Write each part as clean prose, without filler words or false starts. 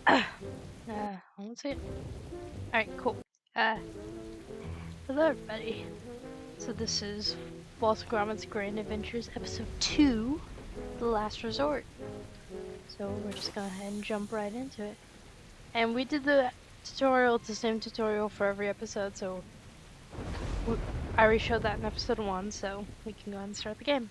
Let's see. Alright, cool. Hello everybody. So this is Wallace and Gromit's Grand Adventures Episode 2, The Last Resort. So we're just gonna go ahead and jump right into it. And we did the tutorial, it's the same tutorial for every episode, so I already showed that in episode 1, so we can go ahead and start the game.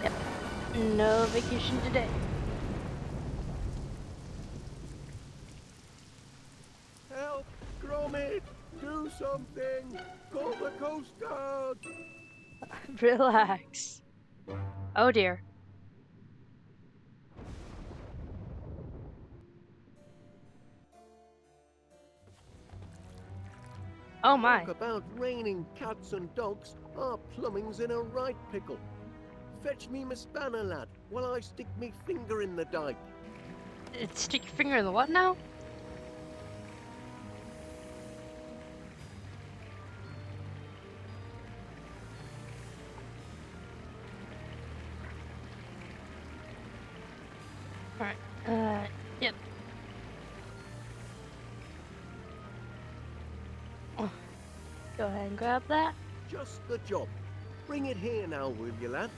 Yep, no vacation today. Help! Gromit! Do something! Call the Coast Guard! Relax. Oh dear. Oh my. Talk about raining cats and dogs. Our plumbing's in a right pickle. Fetch me my spanner, lad, while I stick me finger in the dike. Stick your finger in the what now? Alright, yep. Oh, go ahead and grab that. Just the job. Bring it here now, will you, lad?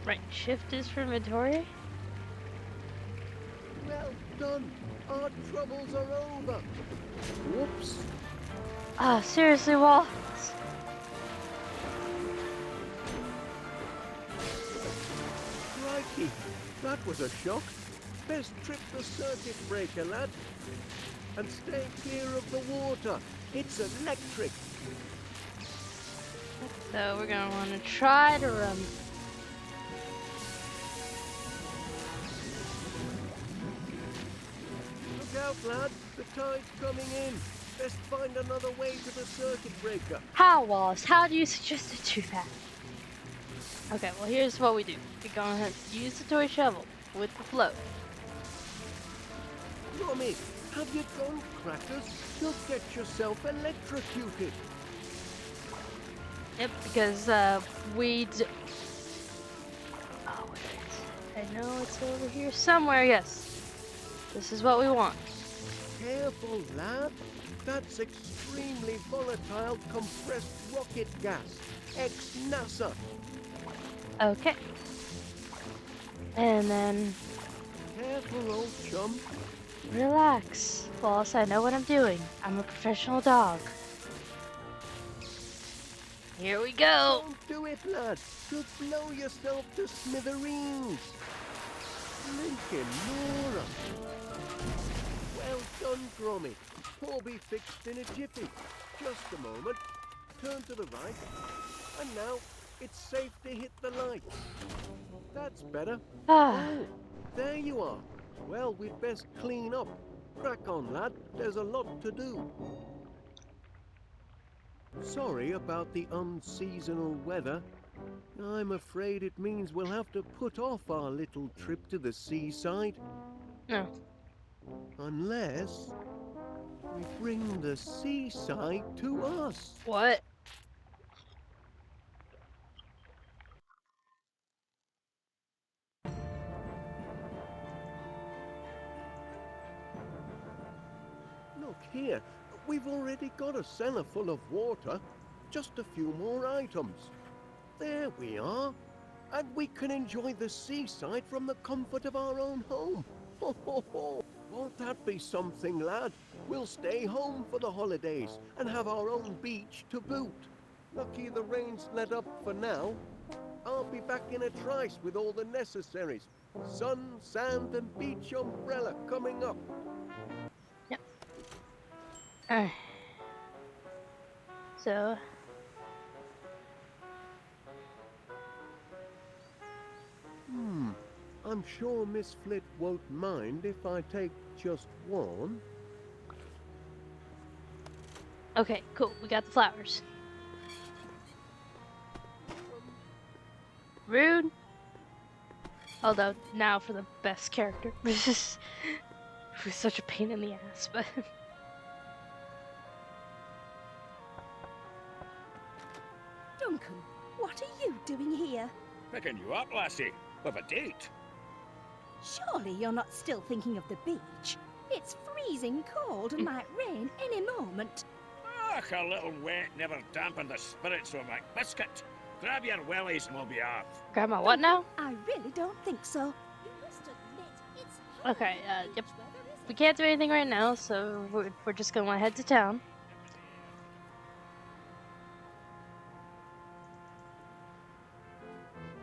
Right, shift is for inventory. Well done. Our troubles are over. Whoops. Ah, seriously, Wallace. Crikey, that was a shock. Best trip the circuit breaker, lad. And stay clear of the water. It's electric. So we're gonna want to try to run. Look out, lad. The tide's coming in. Best find another way to the circuit breaker. How, Wallace? How do you suggest to do that? Okay, well here's what we do. We're gonna use the toy shovel with the float. Mommy, have you gone crackers? You'll get yourself electrocuted. Yep, because we oh wait, I know it's over here somewhere. Yes, this is what we want. Careful, lad. That's extremely volatile compressed rocket gas. Ex-NASA. Okay, and then Careful, old chum. relax, Wallace. I know what I'm doing. I'm a professional dog. Here we go. Don't do it, lad. You'll blow yourself to smithereens. Lincoln Nora. Well done, Gromit. All be fixed in a jiffy. Just a moment. Turn to the right. And now it's safe to hit the light. That's better. Ah, Oh, there you are. Well, we'd best clean up. Crack on, lad. There's a lot to do. Sorry about the unseasonal weather. I'm afraid it means we'll have to put off our little trip to the seaside. no. Unless we bring the seaside to us. What? Look here, we've already got a cellar full of water. Just a few more items. There we are. And we can enjoy the seaside from the comfort of our own home. Ho, ho, ho. Won't that be something, lad? We'll stay home for the holidays and have our own beach to boot. Lucky the rain's let up for now. I'll be back in a trice with all the necessaries. Sun, sand and beach umbrella coming up. Yep. Alright. So I'm sure Miss Flit won't mind if I take just one. Okay, cool. We got the flowers. Rude. Although, now for the best character. Who's such a pain in the ass, but... Duncan, what are you doing here? Picking you up, lassie. With a date. Surely you're not still thinking of the beach. It's freezing cold and might rain any moment. Ach, a little wet never dampened the spirits of my biscuit. Grab your wellies and we'll be off. Grandma, what now? I really don't think so. You must admit it's Okay, yep. We can't do anything right now, so we're just gonna head to town.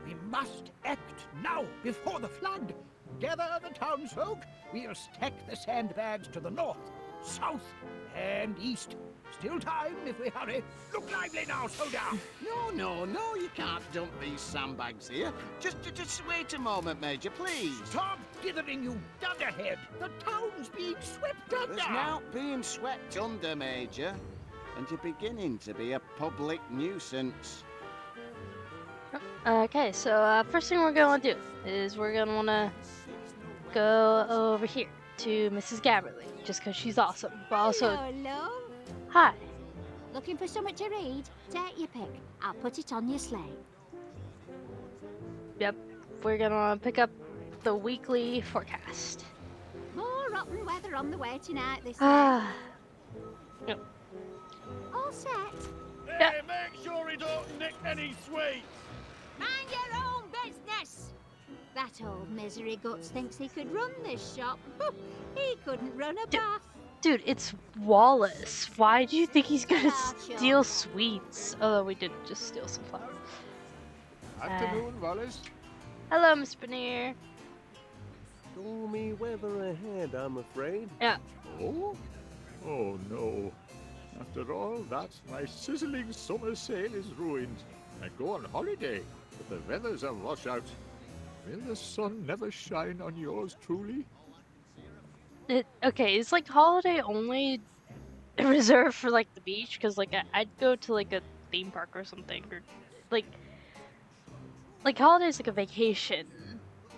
We must act now, before the flood. Gather the townsfolk. We'll stack the sandbags to the north, south, and east. Still time if we hurry. Look lively now, soldier. No, you can't dump these sandbags here. Just wait a moment, Major, please. Stop dithering, you dunderhead. The town's being swept under. There's now being swept under, Major, and you're beginning to be a public nuisance. Okay, so first thing we're gonna do is we're gonna wanna go over here to Mrs. Gabberly, just because she's awesome. But also, Hello. hi. Looking for something to read? Take your pick. I'll put it on your slate. Yep, we're gonna pick up the weekly forecast. More rotten weather on the way tonight, they say. Ah, All set. Hey, make sure he don't nick any sweets. Mind your own business. That old misery guts thinks he could run this shop. He couldn't run a bath. dude, it's Wallace. Why do you think he's gonna Ah, steal sure. sweets? Although we did just steal some flowers. Afternoon, Wallace. Hello, Miss Paneer. Stormy weather ahead, I'm afraid. Yeah. Oh? Oh, no. After all that, my sizzling summer sail is ruined. I go on holiday, but the weather's a washout. Will the sun never shine on yours truly? Okay, it's like holiday only reserved for like the beach, because like I'd go to like a theme park or something, or like holiday's like a vacation,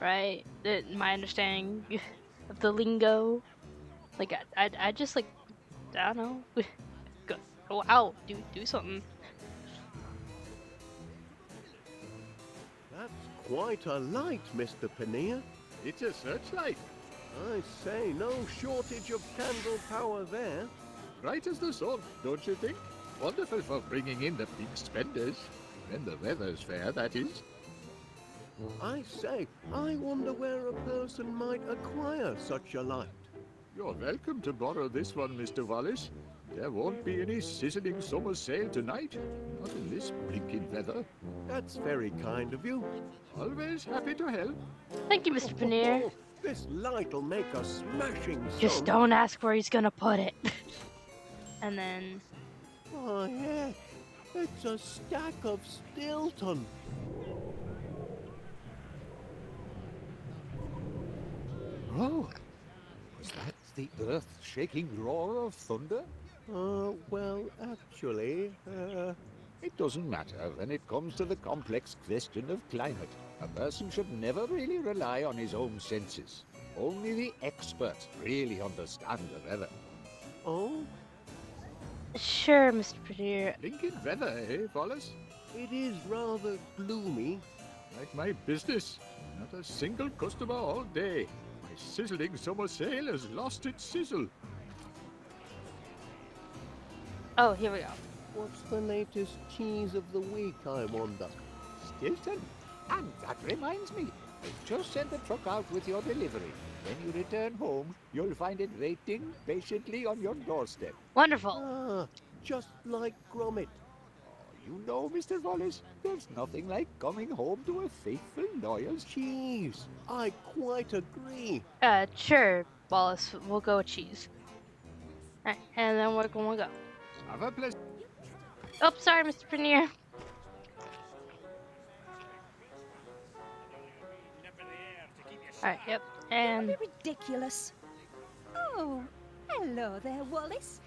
right? My understanding of the lingo, like I just like, I don't know, go out, do something. That's quite a light, Mr. Paneer. It's a searchlight. I say, no shortage of candle power there. Bright as the sun, don't you think? Wonderful for bringing in the big spenders. When the weather's fair, that is. I say, I wonder where a person might acquire such a light. You're welcome to borrow this one, Mr. Wallace. There won't be any sizzling summer sail tonight. Not in this blinking weather. That's very kind of you. Always happy to help. Thank you, Mr. Paneer. Oh, this light'll make a smashing Just sun. don't ask where he's gonna put it. And then, Oh, heck, it's a stack of Stilton. Oh, was that the earth-shaking roar of thunder? Well, actually, It doesn't matter when it comes to the complex question of climate. A person should never really rely on his own senses. Only the experts really understand the weather. oh, sure, Mr. Paneer. Blinking weather, eh, Wallace? it is rather gloomy. Like my business. Not a single customer all day. My sizzling summer sail has lost its sizzle. Oh, here we go. What's the latest cheese of the week, I wonder? Stilton. And that reminds me, I've just sent the truck out with your delivery. When you return home, you'll find it waiting patiently on your doorstep. Wonderful. Ah, just like Gromit. You know, Mr. Wallace, there's nothing like coming home to a faithful, loyal Cheese, I quite agree. Sure, Wallace. We'll go with cheese. Alright, and then we're gonna go. Have a pleasant... Oh, sorry, Mr. Paneer. Alright, yep. Don't And be ridiculous. Oh, hello there, Wallace.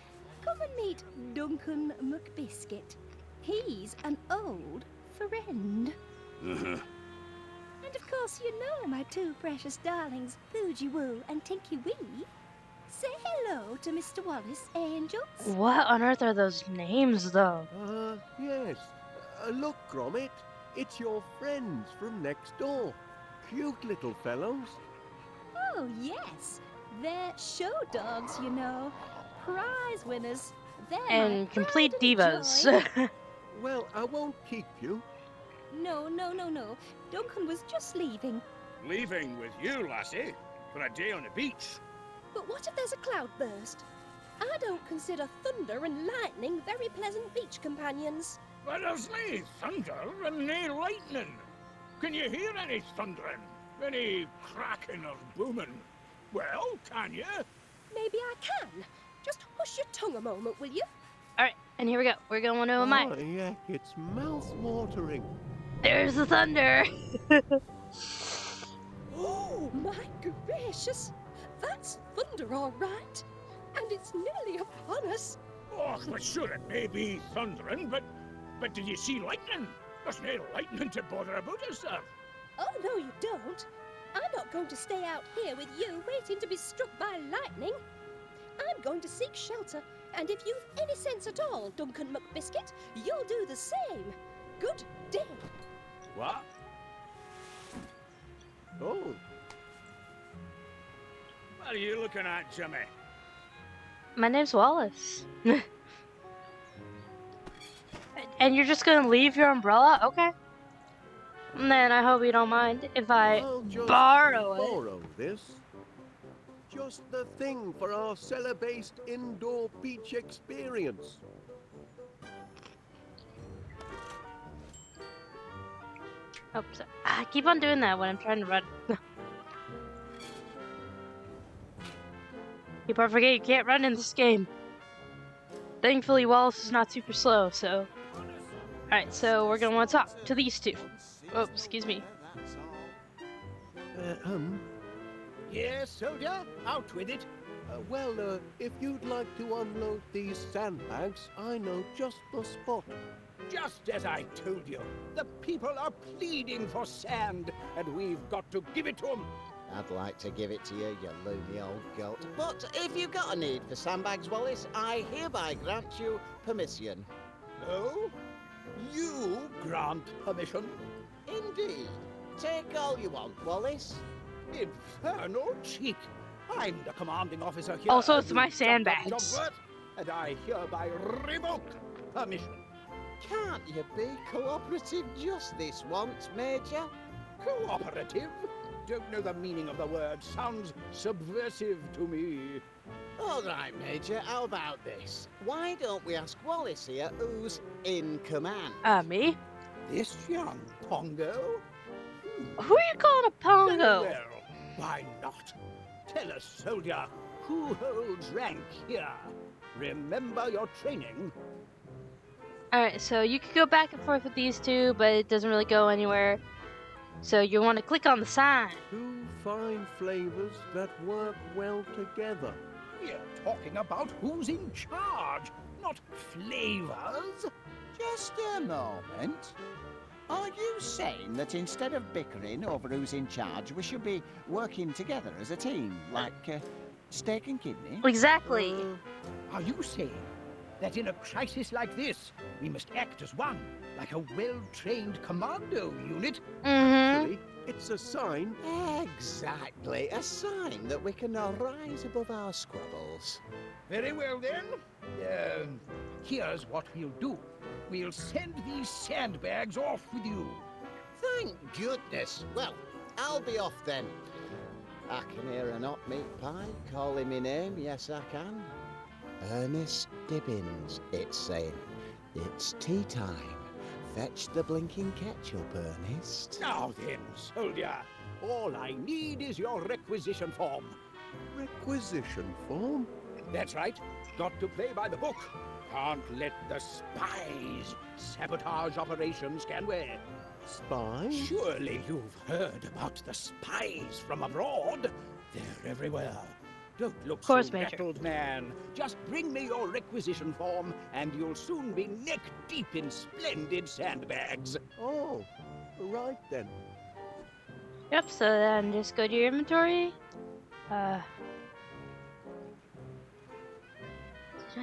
Come and meet Duncan McBiscuit. He's an old friend. And of course, you know my two precious darlings, Boogie Woo and Tinky Wee. Say hello to Mr. Wallace, angels. what on earth are those names, though? Yes. Look, Gromit. It's your friends from next door. Cute little fellows. Oh, yes. They're show dogs, you know. Prize winners. They're And my complete pride and divas. joy. Well, I won't keep you. No. Duncan was just leaving. Leaving with you, lassie, for a day on the beach. But what if there's a cloudburst? I don't consider thunder and lightning very pleasant beach companions. But there's nae thunder and nae lightning. Can you hear any thundering? Any cracking or booming? Well, can you? Maybe I can. Just hush your tongue a moment, will you? Alright, and here we go. We're going to a mine. Oh, yeah, it's mouth-watering. There's the thunder. Oh, my gracious. That's thunder, all right. And it's nearly upon us. Oh, but sure it may be thundering, but did you see lightning? There's nae lightning to bother about, is there? Oh, no, you don't. I'm not going to stay out here with you waiting to be struck by lightning. I'm going to seek shelter, and if you've any sense at all, Duncan McBiscuit, you'll do the same. Good day. What? Oh, What are you looking at, Jimmy? My name's Wallace. And you're just gonna leave your umbrella? Okay. And then I hope you don't mind if I I'll just borrow it. borrow this. Just the thing for our cellar-based indoor beach experience. Oh, sorry. I keep on doing that when I'm trying to run. People forget you can't run in this game. Thankfully, Wallace is not super slow, so... Alright, so we're gonna want to talk to these two. Oh, excuse me. Yes, soldier? Out with it. If you'd like to unload these sandbags, I know just the spot. Just as I told you, the people are pleading for sand, and we've got to give it to them. I'd like to give it to you, you loony old goat. But if you've got a need for sandbags, Wallace, I hereby grant you permission. No? You grant permission? Indeed. Take all you want, Wallace. Infernal cheek! I'm the commanding officer here. Also, it's you my jumped up sandbags. Jobworth, and I hereby revoke permission. Can't you be cooperative just this once, Major? Cooperative? Don't know the meaning of the word. Sounds subversive to me. All right, Major, how about this? Why don't we ask Wallace here who's in command? Me? This young Pongo? Who are you calling a Very pongo? well. Why not? Tell us, soldier, who holds rank here? Remember your training. Alright, so you could go back and forth with these two, but it doesn't really go anywhere. So you want to click on the sign. Two fine flavors that work well together. We're talking about who's in charge, not flavors. Just a moment. Are you saying that instead of bickering over who's in charge, we should be working together as a team, like steak and kidney? Exactly. Are you saying that in a crisis like this, we must act as one, like a well-trained commando unit? Actually, it's a sign. Exactly. A sign that we can rise above our squabbles. Very well then. Here's what we'll do. We'll send these sandbags off with you. Thank goodness. Well, I'll be off then. I can hear an hot meat pie calling me name, yes I can. Ernest Dibbins, it's saying. It's tea time. Fetch the blinking ketchup, Ernest. Now then, soldier, all I need is your requisition form. Requisition form? That's right. Got to play by the book. Can't let the spies sabotage operations, can we? Spies? Surely you've heard about the spies from abroad. They're everywhere. Don't look Of course, so Major. rattled, man. Just bring me your requisition form, and you'll soon be neck-deep in splendid sandbags. Oh, right then. Yep, so then just go to your inventory. Did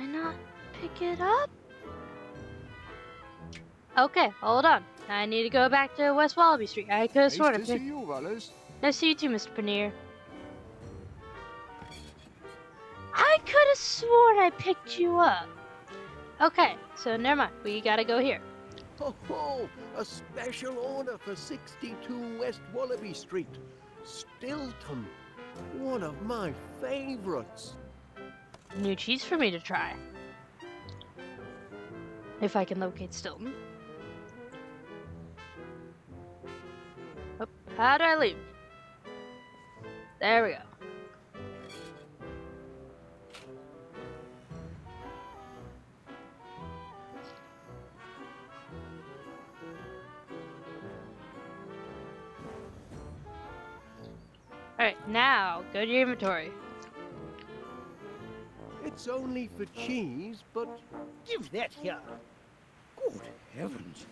I not pick it up? Okay, hold on. I need to go back to West Wallaby Street. I could have Nice sworn I to see picked. you, Wallace. Nice to see you too, Mr. Paneer. I could have sworn I picked you up. Okay, so never mind. We gotta go here. Oh, a special order for 62 West Wallaby Street. Stilton. One of my favorites. New cheese for me to try. If I can locate Stilton. Oh, how do I leave? There we go. Alright, now go to your inventory. It's only for cheese, but Give that here. Good heavens.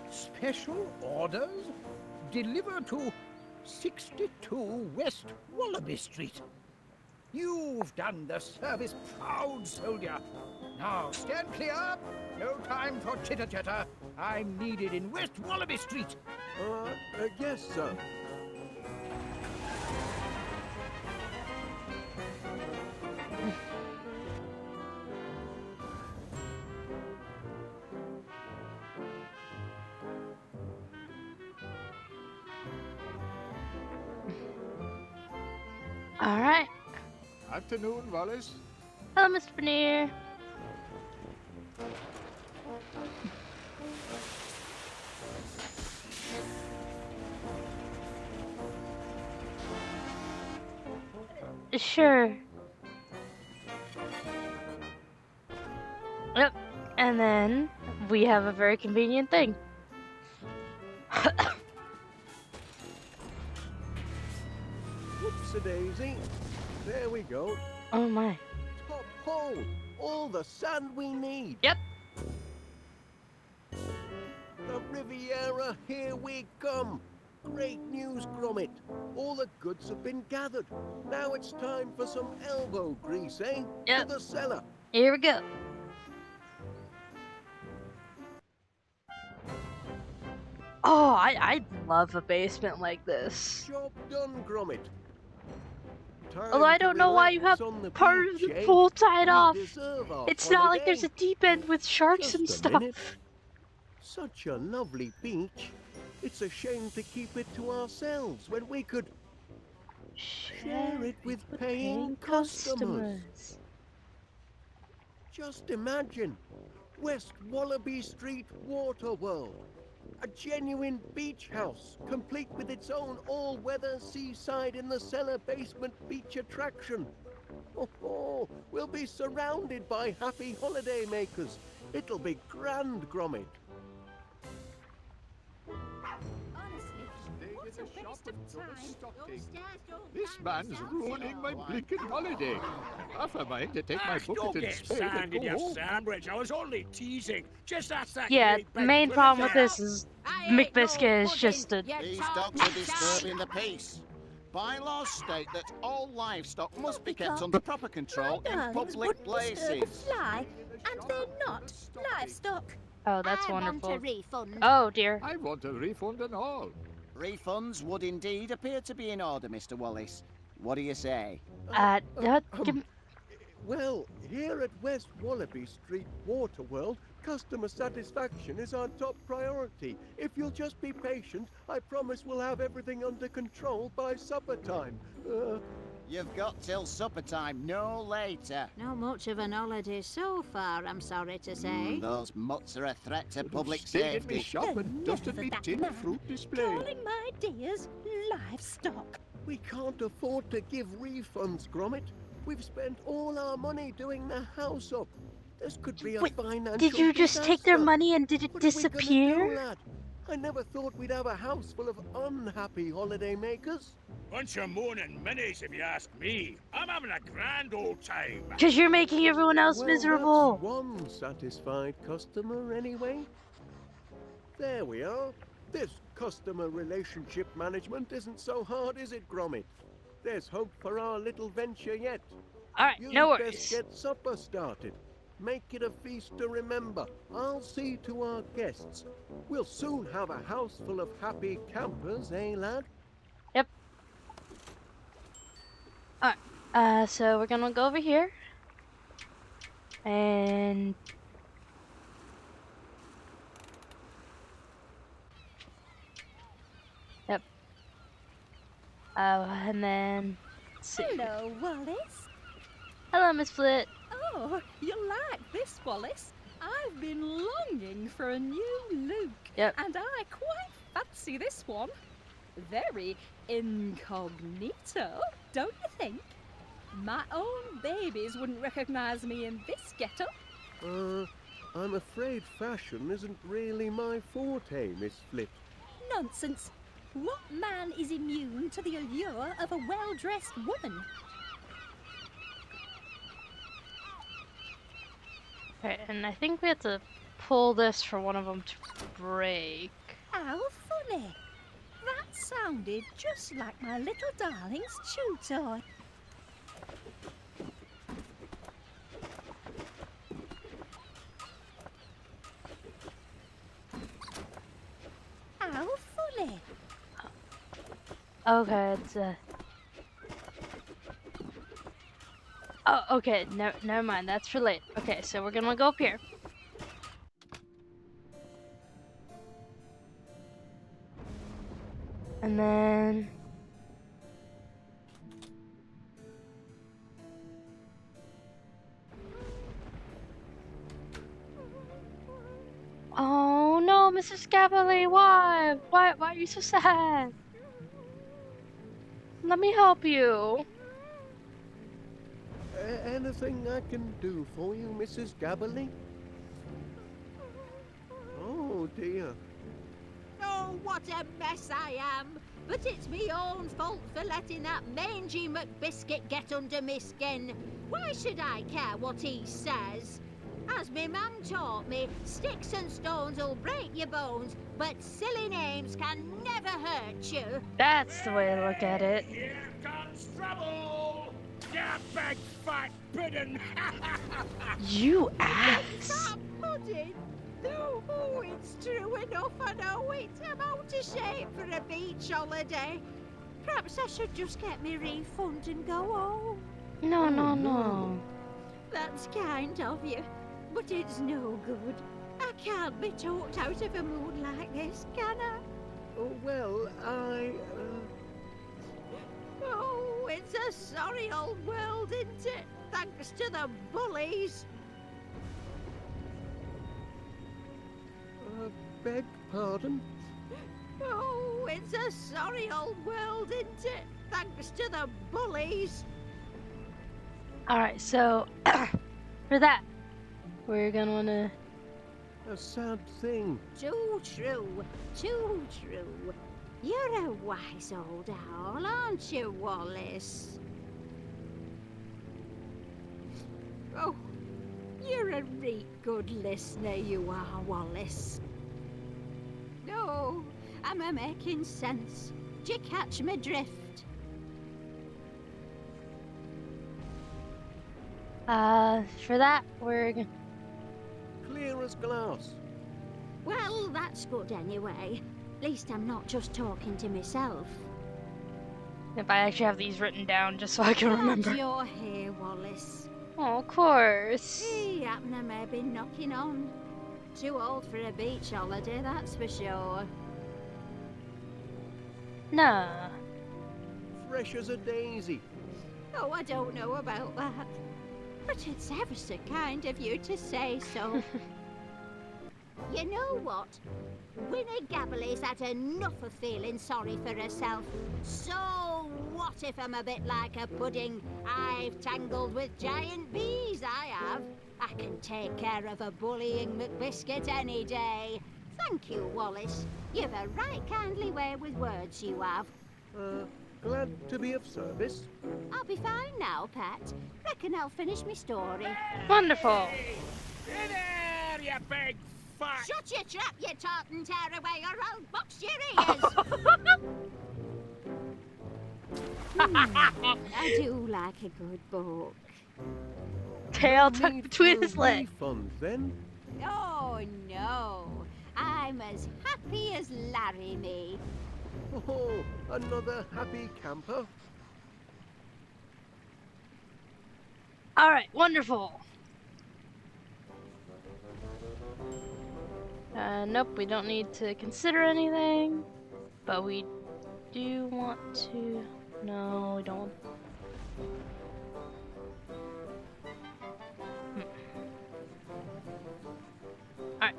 Special orders? Deliver to 62 West Wallaby Street. You've done the service proud, soldier. Now stand clear. No time for chitter-chatter. I'm needed in West Wallaby Street. yes, sir. Alright. Afternoon, Wallace. Hello, Mr. Paneer. Sure. Yep. And then we have a very convenient thing. Whoops-a-daisy. There we go. Oh my. Top hole. All the sand we need. Yep. The Riviera, here we come. Great news, Gromit. All the goods have been gathered. Now it's time for some elbow grease, eh? Yep. To the cellar. Here we go. Oh, I love a basement like this. Job done, Gromit. Time Although I to don't know why you have relax on the part beach, of the eh? pool tied We off. deserve our It's not like there's holiday. a deep end with sharks and Just a stuff. minute. Such a lovely beach. It's a shame to keep it to ourselves when we could share it with paying customers. Just imagine, West Wallaby Street Water World. A genuine beach house, complete with its own all-weather seaside in the cellar basement beach attraction. Oh, we'll be surrounded by happy holiday makers. It'll be grand, Gromit. Honestly, what a waste of time. Those stairs don't This find man's themselves ruining at my all. blinking holiday. Half a mind to take my Don't bucket and get spade sand and in go your home. sandwich. I was only teasing. Just ask that Yeah, great the big main bullet problem with there. this is I ain't no McBiscuit is pudding, just a... you These talk dogs are big disturbing time. the peace. Bylaws state that all livestock must be kept Because under proper control My in darlings public wouldn't disturb a places. fly, and they're not livestock. Oh, that's I wonderful. want a refund. Oh dear. I want a refund and all. Refunds would indeed appear to be in order, Mr. Wallace. What do you say? Well, here at West Wallaby Street Water World, customer satisfaction is our top priority. If you'll just be patient, I promise we'll have everything under control by supper time. You've got till supper time, no later. Not much of an holiday so far, I'm sorry to say. Those mutts are a threat to Could have public stayed in me safety. shop They're and dusted never me that tin mad. fruit display. Calling my dears livestock. We can't afford to give refunds, Gromit. We've spent all our money doing the house up. This could be a Wait, financial did you just take their disaster. money and did it What are we gonna do, disappear? lad? I never thought we'd have a house full of unhappy holiday makers. Bunch of moaning minis, if you ask me. I'm having a grand old time. Because you're making everyone else Well, miserable. that's one satisfied customer anyway. There we are. This customer relationship management isn't so hard, is it, Gromit? There's hope for our little venture yet. Alright, You'd no best worries. get supper started. Make it a feast to remember. I'll see to our guests. We'll soon have a house full of happy campers, eh, lad? Yep. Alright, so we're gonna go over here. And... Yep. And then... Let's see. Hello, Wallace. Hello, Miss Flit. Oh, you like this, Wallace? I've been longing for a new look. Yep. And I quite fancy this one. Very incognito, don't you think? My own babies wouldn't recognise me in this getup. I'm afraid fashion isn't really my forte, Miss Flit. Nonsense. What man is immune to the allure of a well-dressed woman? Okay, and I think we have to pull this for one of them to break. How funny. That sounded just like my little darling's chew toy. How funny. Okay, it's Oh, okay, never mind, that's for late. Okay, so we're gonna go up here. And then... Oh no, Mr. Scavally, why? Why are you so sad? Let me help you. Anything I can do for you, Mrs. Gabberly? Oh dear. Oh, what a mess I am! But it's me own fault for letting that mangy McBiscuit get under me skin. Why should I care what he says? As me mum taught me, sticks and stones will break your bones, but silly names can never hurt you. That's the way to look at it. Here comes trouble! You big fat pudding! You ass. Fat pudding? Oh, it's true enough, I know it. I'm out of shape for a beach holiday. Perhaps I should just get me refund and go home. No, no, no. That's kind of you, but it's no good. I can't be talked out of a mood like this, can I? Oh, well, Oh, it's a sorry old world, isn't it? Thanks to the bullies. Beg pardon? Oh, it's a sorry old world, isn't it? Thanks to the bullies. Alright, so for that, we're gonna wanna... A sad thing. Too true, too true. You're a wise old owl, aren't you, Wallace? Oh, you're a real good listener, you are, Wallace. No, am I making sense? Do you catch my drift? For that, we're gonna... Clear as glass. Well, that's good anyway. At least I'm not just talking to myself. If I actually have these written down just so I can remember. Glad you're here, Wallace. Oh, of course. He happen to may be knocking on. Too old for a beach holiday, that's for sure. Nah. Fresh as a daisy. Oh, I don't know about that. But it's ever so kind of you to say so. You know what? Winnie Gabberly's had enough of feeling sorry for herself. So what if I'm a bit like a pudding? I've tangled with giant bees, I have. I can take care of a bullying McBiscuit any day. Thank you, Wallace. You've a right kindly way with words, you have. Glad to be of service. I'll be fine now, Pat. Reckon I'll finish my story. Wonderful. Hey there, you big fat... Shut your trap, you tartan tearaway, or I'll box your ears! I do like a good book. Tail No tucked need between for his legs. refund, then. Oh, no. I'm as happy as Larry me. Oh, another happy camper. All right, wonderful. Nope, we don't need to consider anything, but we do want to. No, we don't. All right.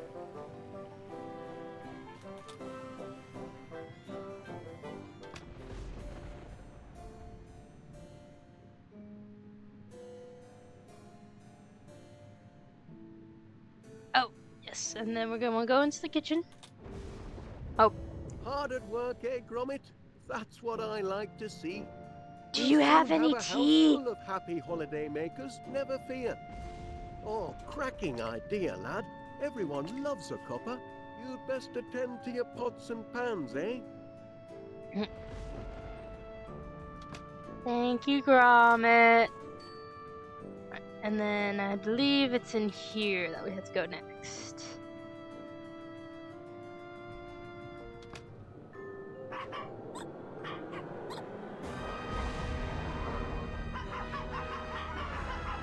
Oh, yes, and then we're gonna go into the kitchen. Oh, Hard at work, eh, Gromit? That's what I like to see. do We'll you soon have any a house tea? full of happy holiday makers, never fear. Oh, cracking idea, lad. Everyone loves a copper. You'd best attend to your pots and pans, eh? Thank you, Gromit. And then I believe it's in here that we have to go next.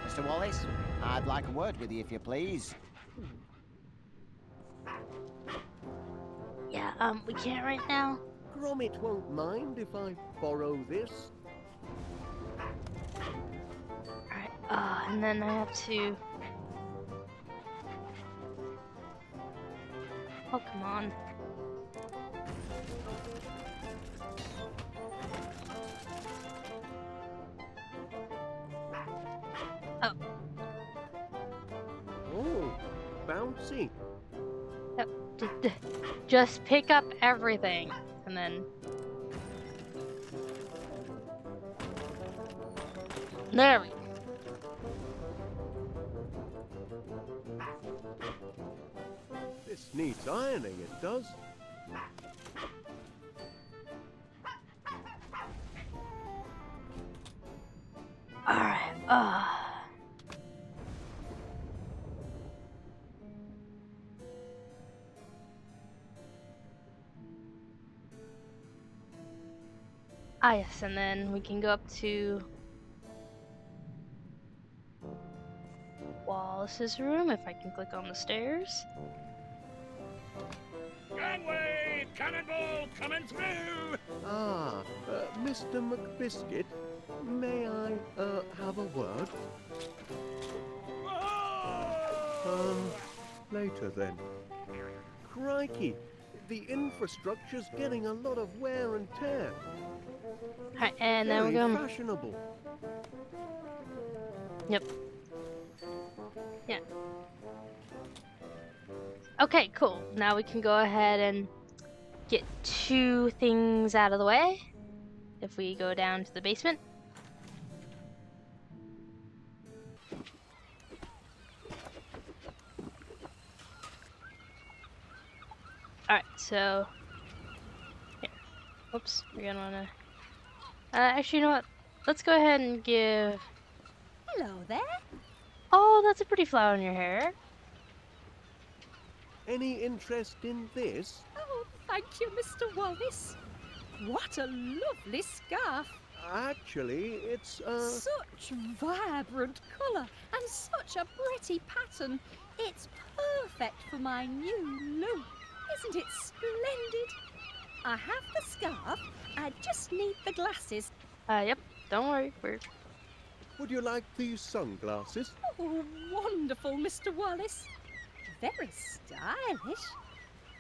Mr. Wallace, I'd like a word with you, if you please. Yeah, we can't right now. Gromit won't mind if I borrow this. Alright, and then I have to... Oh, come on. Oh, Oh, bouncy. yep. Just pick up everything, and then... There we go. This needs ironing, it does. Alright, Ah, yes, and then we can go up to Wallace's room if I can click on the stairs. Gangway! Cannonball coming through! Ah, Mr. McBiscuit, may I, have a word? Whoa! Later then. Crikey, the infrastructure's getting a lot of wear and tear. Alright, and then we're Very going... fashionable. Yep. Yeah. Okay, cool. Now we can go ahead and get 2 things out of the way. If we go down to the basement. Alright, so... Here. Oops, we're gonna wanna... actually, you know what? Let's go ahead and give... Hello there. Oh, that's a pretty flower in your hair. Any interest in this? Oh, thank you, Mr. Wallace. What a lovely scarf. Actually, it's, Such vibrant colour and such a pretty pattern. It's perfect for my new look. Isn't it splendid? I have the scarf. I just need the glasses. Yep, don't worry, we're... Would you like these sunglasses? Oh, wonderful, Mr. Wallace. Very stylish.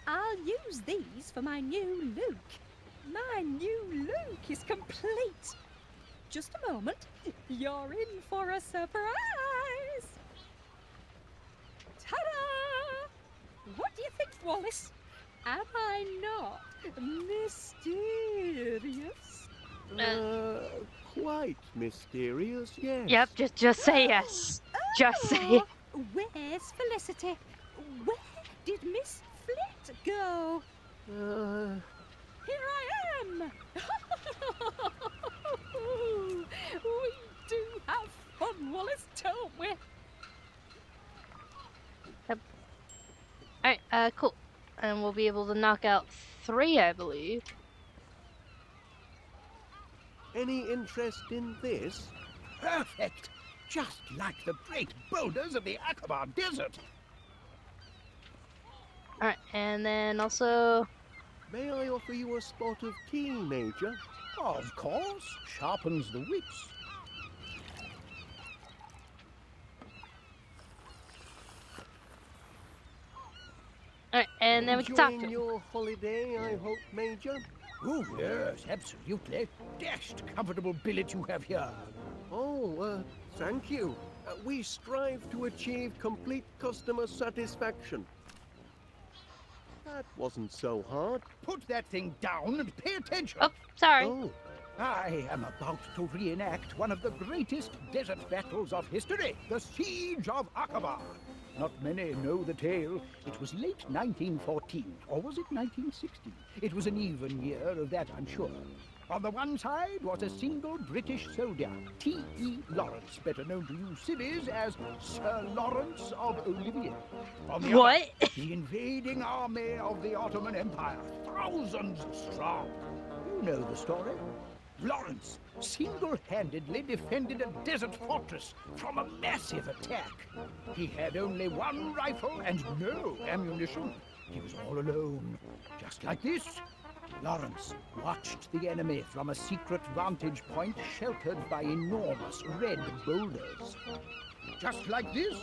I'll use these for my new look. My new look is complete. Just a moment. You're in for a surprise. Ta-da! What do you think, Wallace? Am I not mysterious? Quite mysterious, yes. Yep, just say yes. Just say it. Oh, where's Felicity? Where did Miss Flit go? Uh, Here I am! We do have fun, Wallace, don't we? Alright, cool. And we'll be able to knock out 3, I believe. any interest in this? Perfect! Just like the great boulders of the Aqaba Desert. Alright, and then also... May I offer you a spot of tea, Major? Of course, sharpens the wits. Alright, and then we can talk to Enjoying him. your holiday, I hope, Major? Oh, yes, absolutely. Dashed comfortable billet you have here. Oh, thank you. We strive to achieve complete customer satisfaction. That wasn't so hard. Put that thing down and pay attention. Oh, sorry. Oh, I am about to reenact one of the greatest desert battles of history, the Siege of Aqaba. Not many know the tale. It was late 1914, or was it 1916? It was an even year, of that I'm sure. On the one side was a single British soldier, T.E. Lawrence, better known to you civvies as Sir Lawrence of Olivier. On the What? other, the invading army of the Ottoman Empire, thousands strong. You know the story. Lawrence single-handedly defended a desert fortress from a massive attack. He had only one rifle and no ammunition. He was all alone, just like this. Lawrence watched the enemy from a secret vantage point sheltered by enormous red boulders. Just like this.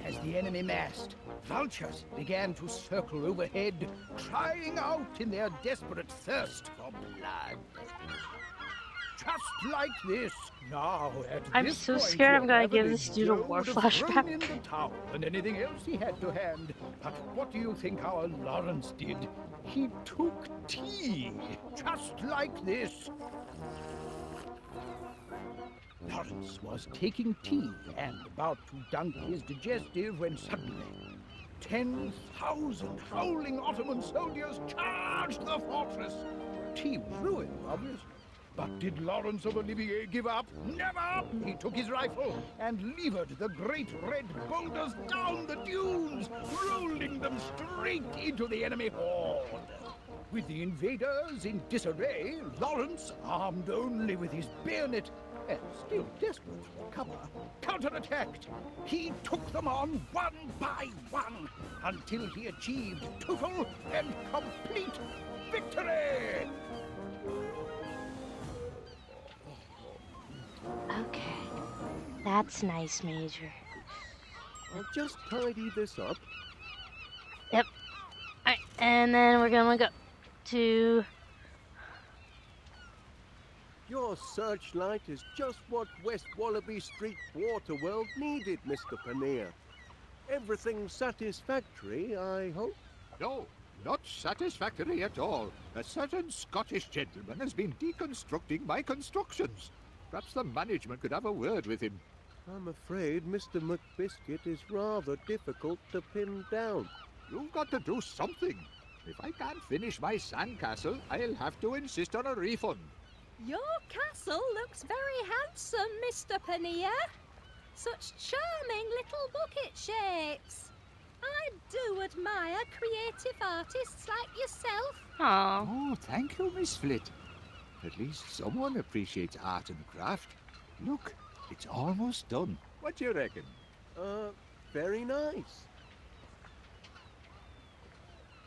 As the enemy massed, vultures began to circle overhead, crying out in their desperate thirst for blood. Just like this. Now, at I'm this so point, scared I'm your gonna give average this dude a Joe war would have thrown in flashback. the towel and anything else he had to hand. But what do you think our Lawrence did? He took tea, just like this. Lawrence was taking tea and about to dunk his digestive when suddenly 10,000 howling Ottoman soldiers charged the fortress. Tea was ruined, obviously. But did Lawrence of Olivier give up? Never! He took his rifle and levered the great red boulders down the dunes, rolling them straight into the enemy horde. With the invaders in disarray, Lawrence, armed only with his bayonet, and still desperate for cover, counterattacked. He took them on one by one until he achieved total and complete victory! Okay. That's nice, Major. I'll just tidy this up. Yep. Alright, and then we're gonna go to... Your searchlight is just what West Wallaby Street Waterworld needed, Mr. Paneer. Everything satisfactory, I hope? No, not satisfactory at all. A certain Scottish gentleman has been deconstructing my constructions. Perhaps the management could have a word with him. I'm afraid Mr. McBiscuit is rather difficult to pin down. You've got to do something. If I can't finish my sandcastle, I'll have to insist on a refund. Your castle looks very handsome, Mr. Paneer. Such charming little bucket shapes. I do admire creative artists like yourself. Aww. Oh, thank you, Miss Flit. At least someone appreciates art and craft. Look, it's almost done. What do you reckon? Very nice.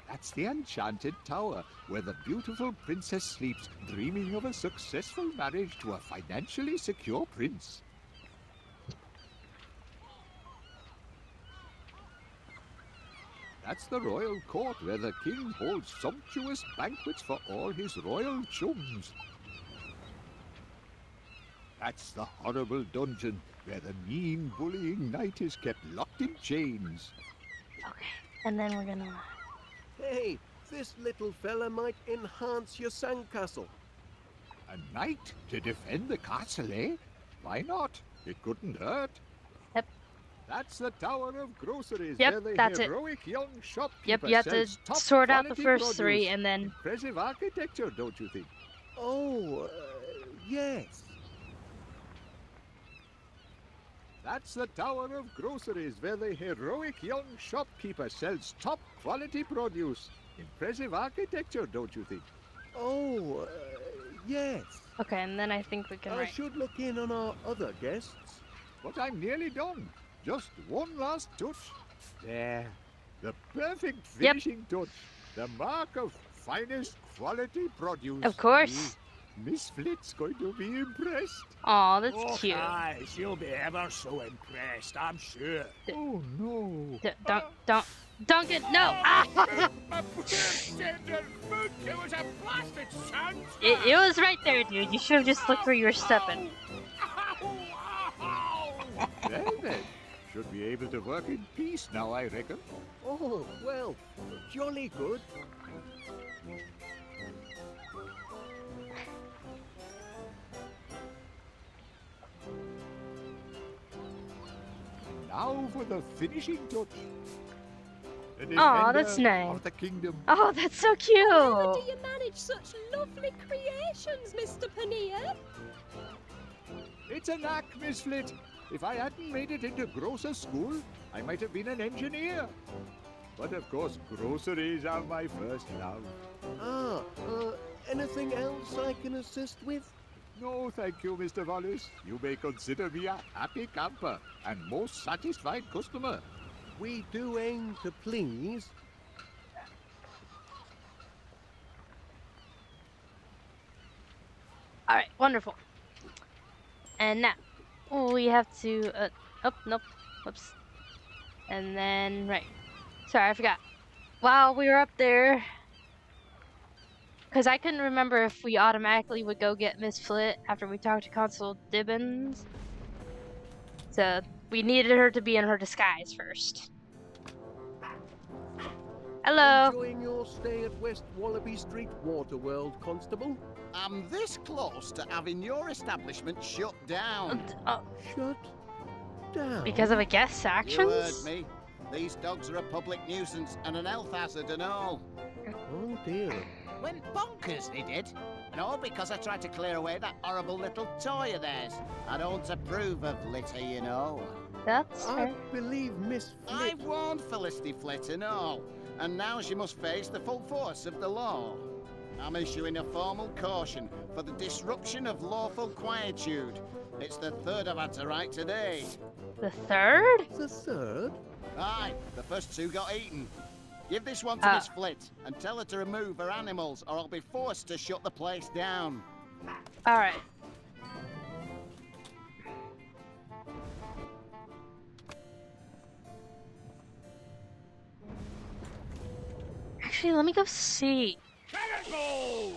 That's the enchanted tower, where the beautiful princess sleeps, dreaming of a successful marriage to a financially secure prince. That's the royal court, where the king holds sumptuous banquets for all his royal chums. That's the horrible dungeon, where the mean, bullying knight is kept locked in chains. Okay, and then we're gonna... Hey, this little fella might enhance your sandcastle. A knight to defend the castle, eh? Why not? It couldn't hurt. Yep. That's the Tower of Groceries, Yep, where the that's it. heroic young Yep, shopkeeper you have to sells top sort out the quality first produce. three and then... Impressive architecture, don't you think? Oh, yes. That's the Tower of Groceries, where the heroic young shopkeeper sells top quality produce. Impressive architecture, don't you think? Oh, yes. Okay, and then I think we can I write. should look in on our other guests. But I'm nearly done. Just one last touch. There. The perfect finishing touch. The mark of finest quality produce. Of course. Miss Flit's going to be impressed. Aw, that's Oh, cute. aye, she'll be ever so impressed, I'm sure. Oh, no. Don't, Duncan, no! Ah! My poor tender foot, it was a blasted sound. It was right there, dude. You should have just looked where you were stepping. Well then, should be able to work in peace now, I reckon. Oh, well, jolly good. Now for the finishing touch. The Aw, that's defender nice. of the kingdom. Oh, that's so cute! How do you manage such lovely creations, Mr. Paneer? It's a knack, Miss Flit. If I hadn't made it into grocer school, I might have been an engineer. But of course, groceries are my first love. Ah, anything else I can assist with? No, thank you, Mr. Wallace. You may consider me a happy camper and most satisfied customer. We do aim to please. Alright, wonderful. And now, we have to, oh, nope, whoops. And then, right. Sorry, I forgot. While we were up there, because I couldn't remember if we automatically would go get Miss Flit after we talked to Consul Dibbins. So, we needed her to be in her disguise first. Hello! Enjoying your stay at West Wallaby Street Waterworld, Constable? I'm this close to having your establishment shut down. Shut down. Because of a guest's You actions? heard me. These dogs are a public nuisance and an health hazard and all. Oh dear. Went bonkers, they did. And all because I tried to clear away that horrible little toy of theirs. I don't approve of litter, you know. That's I fair. believe Miss I Flit. warned Felicity Flit and all. And now she must face the full force of the law. I'm issuing a formal caution for the disruption of lawful quietude. It's the third I've had to write today. The third? The third? Aye, the first two got eaten. Give this one to Miss Flit and tell her to remove her animals or I'll be forced to shut the place down. Alright. Actually, let me go see. Cannonball!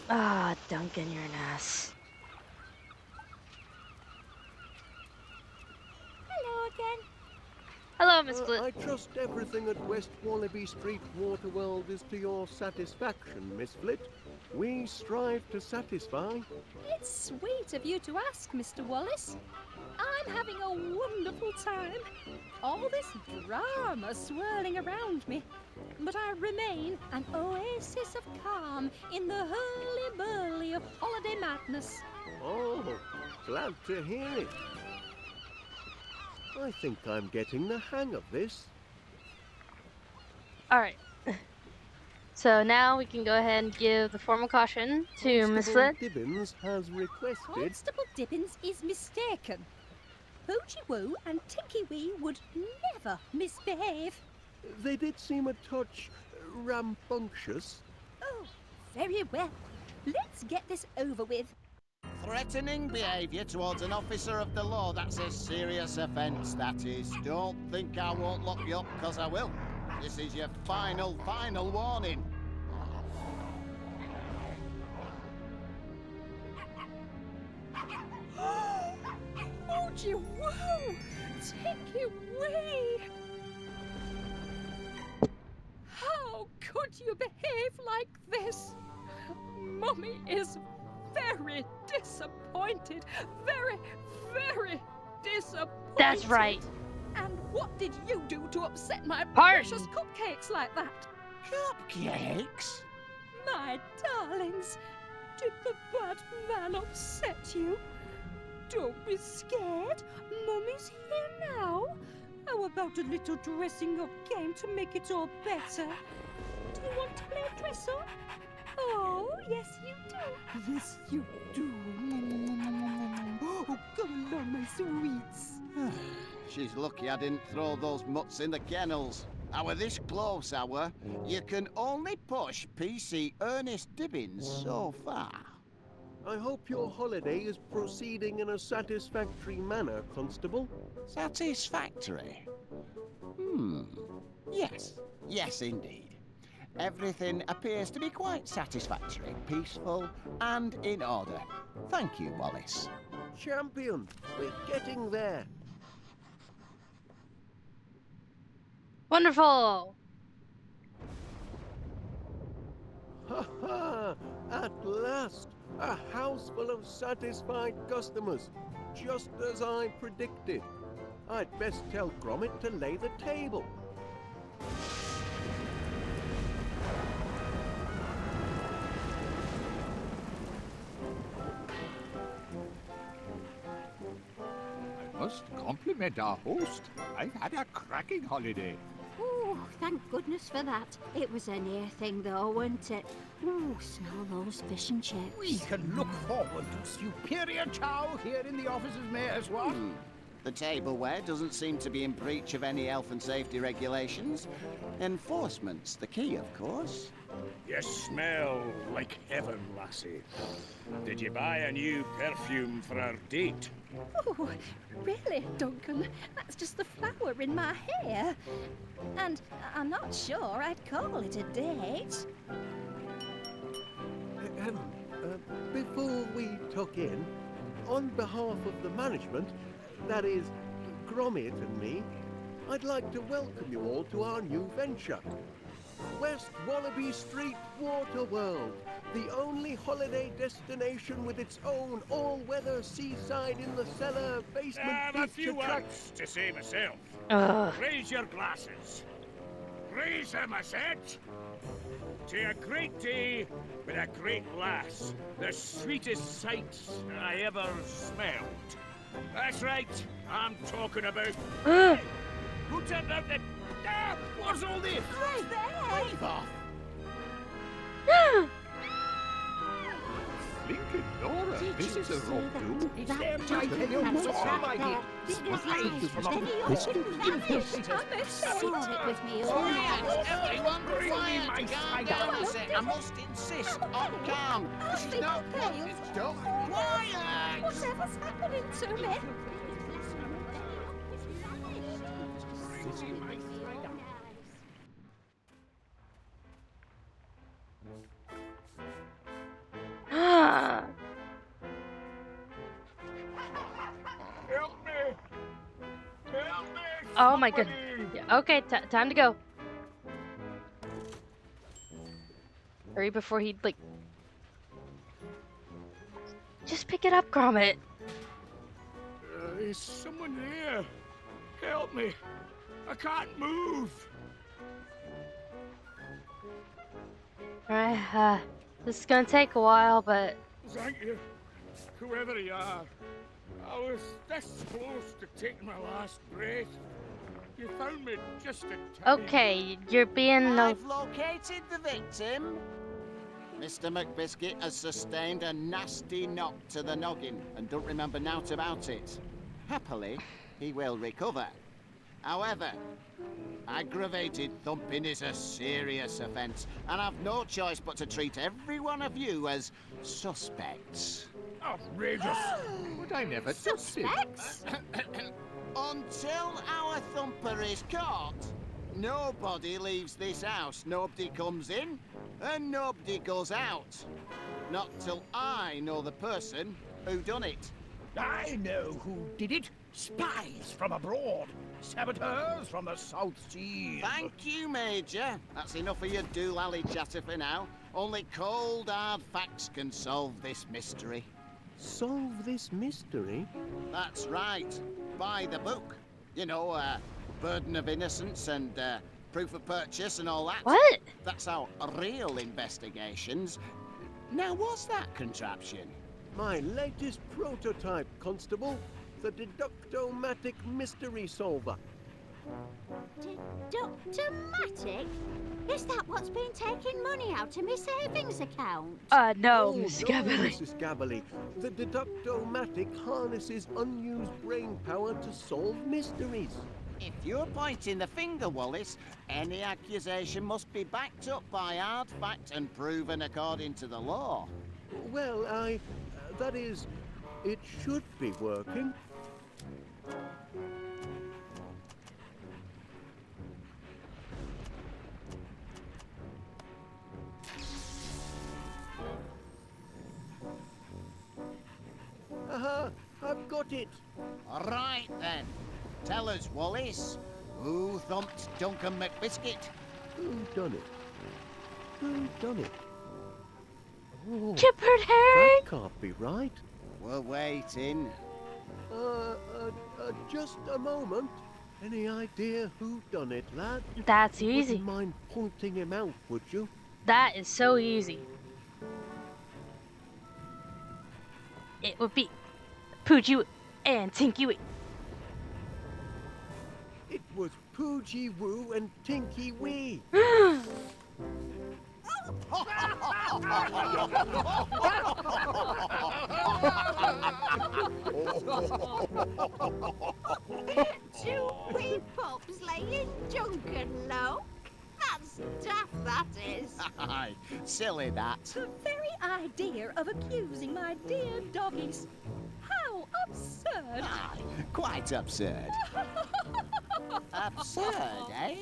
Ah, Duncan, you're an ass. Hello again. Hello, Miss Flit. I trust everything at West Wallaby Street Waterworld is to your satisfaction, Miss Flit. We strive to satisfy. It's sweet of you to ask, Mr. Wallace. I'm having a wonderful time. All this drama swirling around me. But I remain an oasis of calm in the hurly-burly of holiday madness. Oh, glad to hear it. I think I'm getting the hang of this. Alright. So now we can go ahead and give the formal caution to Miss Constable Flit. Dibbins has requested. Constable Dibbins is mistaken. Hoochie Woo and Tinky Wee would never misbehave. They did seem a touch rambunctious. Oh, very well. Let's get this over with. Threatening behaviour towards an officer of the law, that's a serious offence, that is. Don't think I won't lock you up, because I will. This is your final warning. Hoochie Woo! Tinky Wee! How could you behave like this? Mummy is very disappointed. Very, very disappointed. That's right. And what did you do to upset my Pardon. precious cupcakes like that? Cupcakes? My darlings, did the bad man upset you? Don't be scared. Mummy's here now. How about a little dressing up game to make it all better? Do you want to play dress up? Oh, yes you do. Yes you do. Oh, come along, my sweets. She's lucky I didn't throw those mutts in the kennels. Hour this close, hour, you can only push PC Ernest Dibbins so far. I hope your holiday is proceeding in a satisfactory manner, Constable. Satisfactory? Yes indeed. Everything appears to be quite satisfactory, peaceful, and in order. Thank you, Wallace. Champion, we're getting there. Wonderful. Ha ha! At last! A house full of satisfied customers, just as I predicted. I'd best tell Gromit to lay the table. I must compliment our host. I've had a cracking holiday. Oh, thank goodness for that. It was a near thing though, wasn't it? Oh, smell those fish and chips. We can look forward to superior chow here in the officer's mayor's ward. The tableware doesn't seem to be in breach of any health and safety regulations. Enforcement's the key, of course. You smell like heaven, lassie. Did you buy a new perfume for our date? Oh, really, Duncan? That's just the flower in my hair. And I'm not sure I'd call it a date. Before we tuck in, on behalf of the management, that is, Gromit and me, I'd like to welcome you all to our new venture. West Wallaby Street Water World, the only holiday destination with its own all-weather seaside in the cellar basement I have a beach few attract- words to say myself. Ugh. Raise your glasses. Raise them, I said. To a great day with a great lass. The sweetest sight I ever smelled. That's right. I'm talking about... Ugh. Who turned out the... Ah, what's all this? Right there! Leave off. Lincoln Dora, this is a wrong do. It's them, I tell you, so I did. Spies from up Sit with me all Quiet! night. Everyone Bring me quiet! my Calm spider. down a sec. I must insist on calm. This is not what it's done. Quiet! Whatever's happening to me? Help me! Help me! Oh my god. somebody! Yeah, okay, time to go. Hurry before he, like... Just pick it up, Gromit. Is someone there? Help me! I can't move! Alright, this is gonna take a while, but... Thank you, whoever you are. I was this close to taking my last breath. You found me just in time. Okay, you're being no... I've located the victim. Mr. McBiscuit has sustained a nasty knock to the noggin and don't remember naught about it. Happily, he will recover. However, aggravated thumping is a serious offence, and I've no choice but to treat every one of you as suspects. Outrageous! But I never touched it. Suspects? Until our thumper is caught, nobody leaves this house. Nobody comes in, and nobody goes out. Not till I know the person who done it. I know who did it. Spies from abroad. Saboteurs from the South Sea. Thank you, Major. That's enough of your doolally chatter for now. Only cold, hard facts can solve this mystery. Solve this mystery? That's right. By the book. You know, burden of innocence and proof of purchase and all that. What? That's how real investigations. Now, what's that contraption? My latest prototype, Constable. The Deductomatic Mystery Solver. Deductomatic? Is that what's been taking money out of my savings account? No, Oh, Miss no, Gabberly. Mrs. Gabberly. The Deductomatic harnesses unused brain power to solve mysteries. If you're pointing the finger, Wallace, any accusation must be backed up by hard fact and proven according to the law. Well, that is, it should be working. Aha! I've got it! All right, then. Tell us, Wallace, who thumped Duncan McBiscuit? Who done it? Who done it? Oh, Chipper Harry! that can't be right. We're waiting. Just a moment. Any idea who done it, lad? That's easy. Wouldn't mind pointing him out, would you? That is so easy. It would be Poochie and Tinky Wee. It was Poogie Woo and Tinky Wee. Two wee pups laying Duncan low? That's daft, that is. Aye, silly that. The very idea of accusing my dear doggies. How absurd! Aye, quite absurd. Absurd, eh?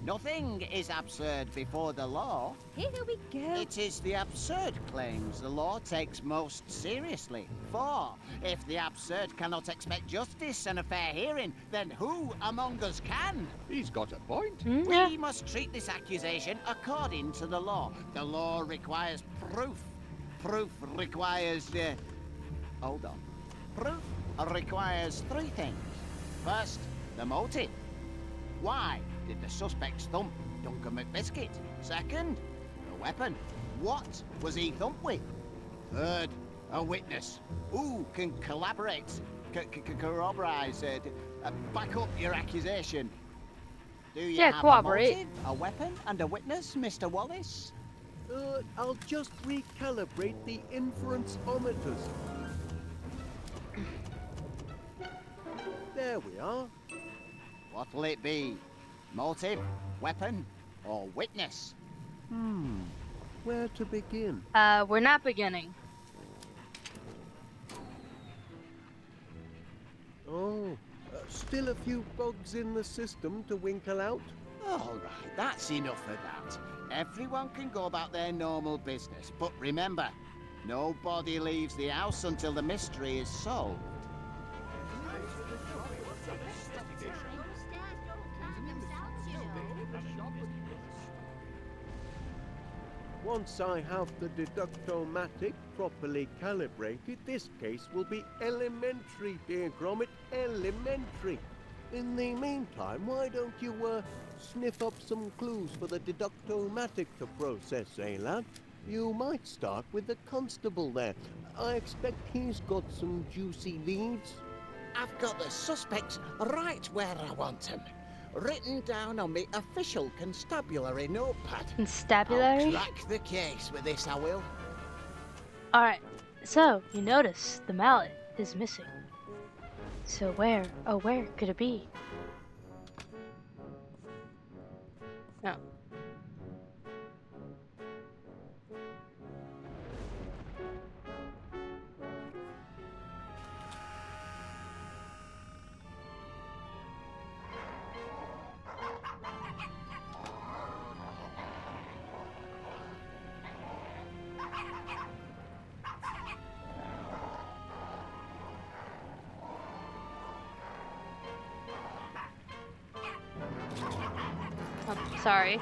Nothing is absurd before the law. Here we go. It is the absurd claims the law takes most seriously. For if the absurd cannot expect justice and a fair hearing, then who among us can? He's got a point. Yeah. We must treat this accusation according to the law. The law requires proof. Proof requires hold on. Proof requires three things. First, the motive. Why did the suspects thump Duncan McBiscuit? Second, the weapon. What was he thumped with? Third, a witness. Who can collaborate, corroborate, back up your accusation? Do you Yeah, have cooperate. a motive, a weapon, and a witness, Mr. Wallace? I'll just recalibrate the inference-ometers. There we are. What'll it be? Motive, weapon, or witness? Where to begin? We're not beginning. Oh, still a few bugs in the system to winkle out. All right, that's enough of that. Everyone can go about their normal business, but remember, nobody leaves the house until the mystery is solved. Once I have the Deductomatic properly calibrated, this case will be elementary, dear Gromit, elementary. In the meantime, why don't you, sniff up some clues for the Deductomatic to process, eh, lad? You might start with the constable there. I expect he's got some juicy leads. I've got the suspects right where I want them. Written down on me official constabulary notepad. I'll Constabulary? crack the case with this, I will. Alright, so you notice the mallet is missing. So where could it be? No. Sorry.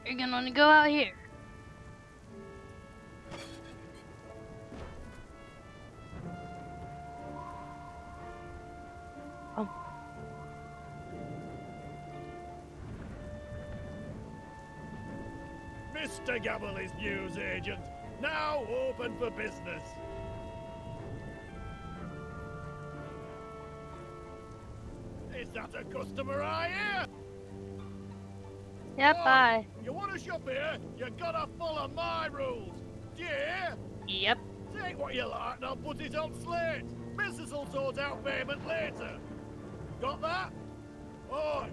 You're gonna want to go out here. Oh. Mr. Gabbley's news agent, now open for business. Is that a customer I hear? Yep, Oi, bye. You want to shop here? You gotta follow my rules. Do you hear? Yep. Take what you like and I'll put it on slate. Mrs. will sort out payment later. Got that? Oi,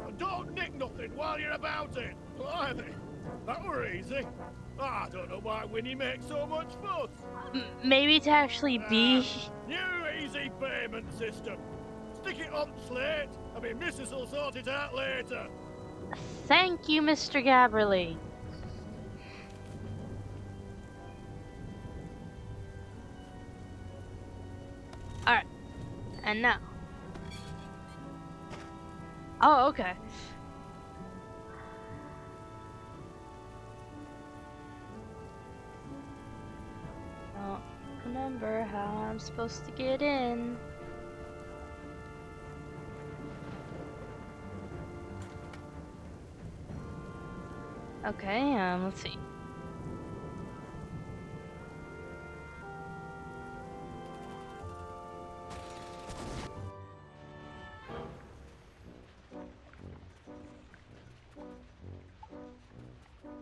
and don't nick nothing while you're about it. Blimey, that were easy. I don't know why Winnie makes so much fuss. Maybe to actually be. New easy payment system. Stick it on slate. I mean, Mrs. will sort it out later. Thank you, Mr. Gabberly. Alright. And now. Oh, okay. Don't remember how I'm supposed to get in. Okay, let's see.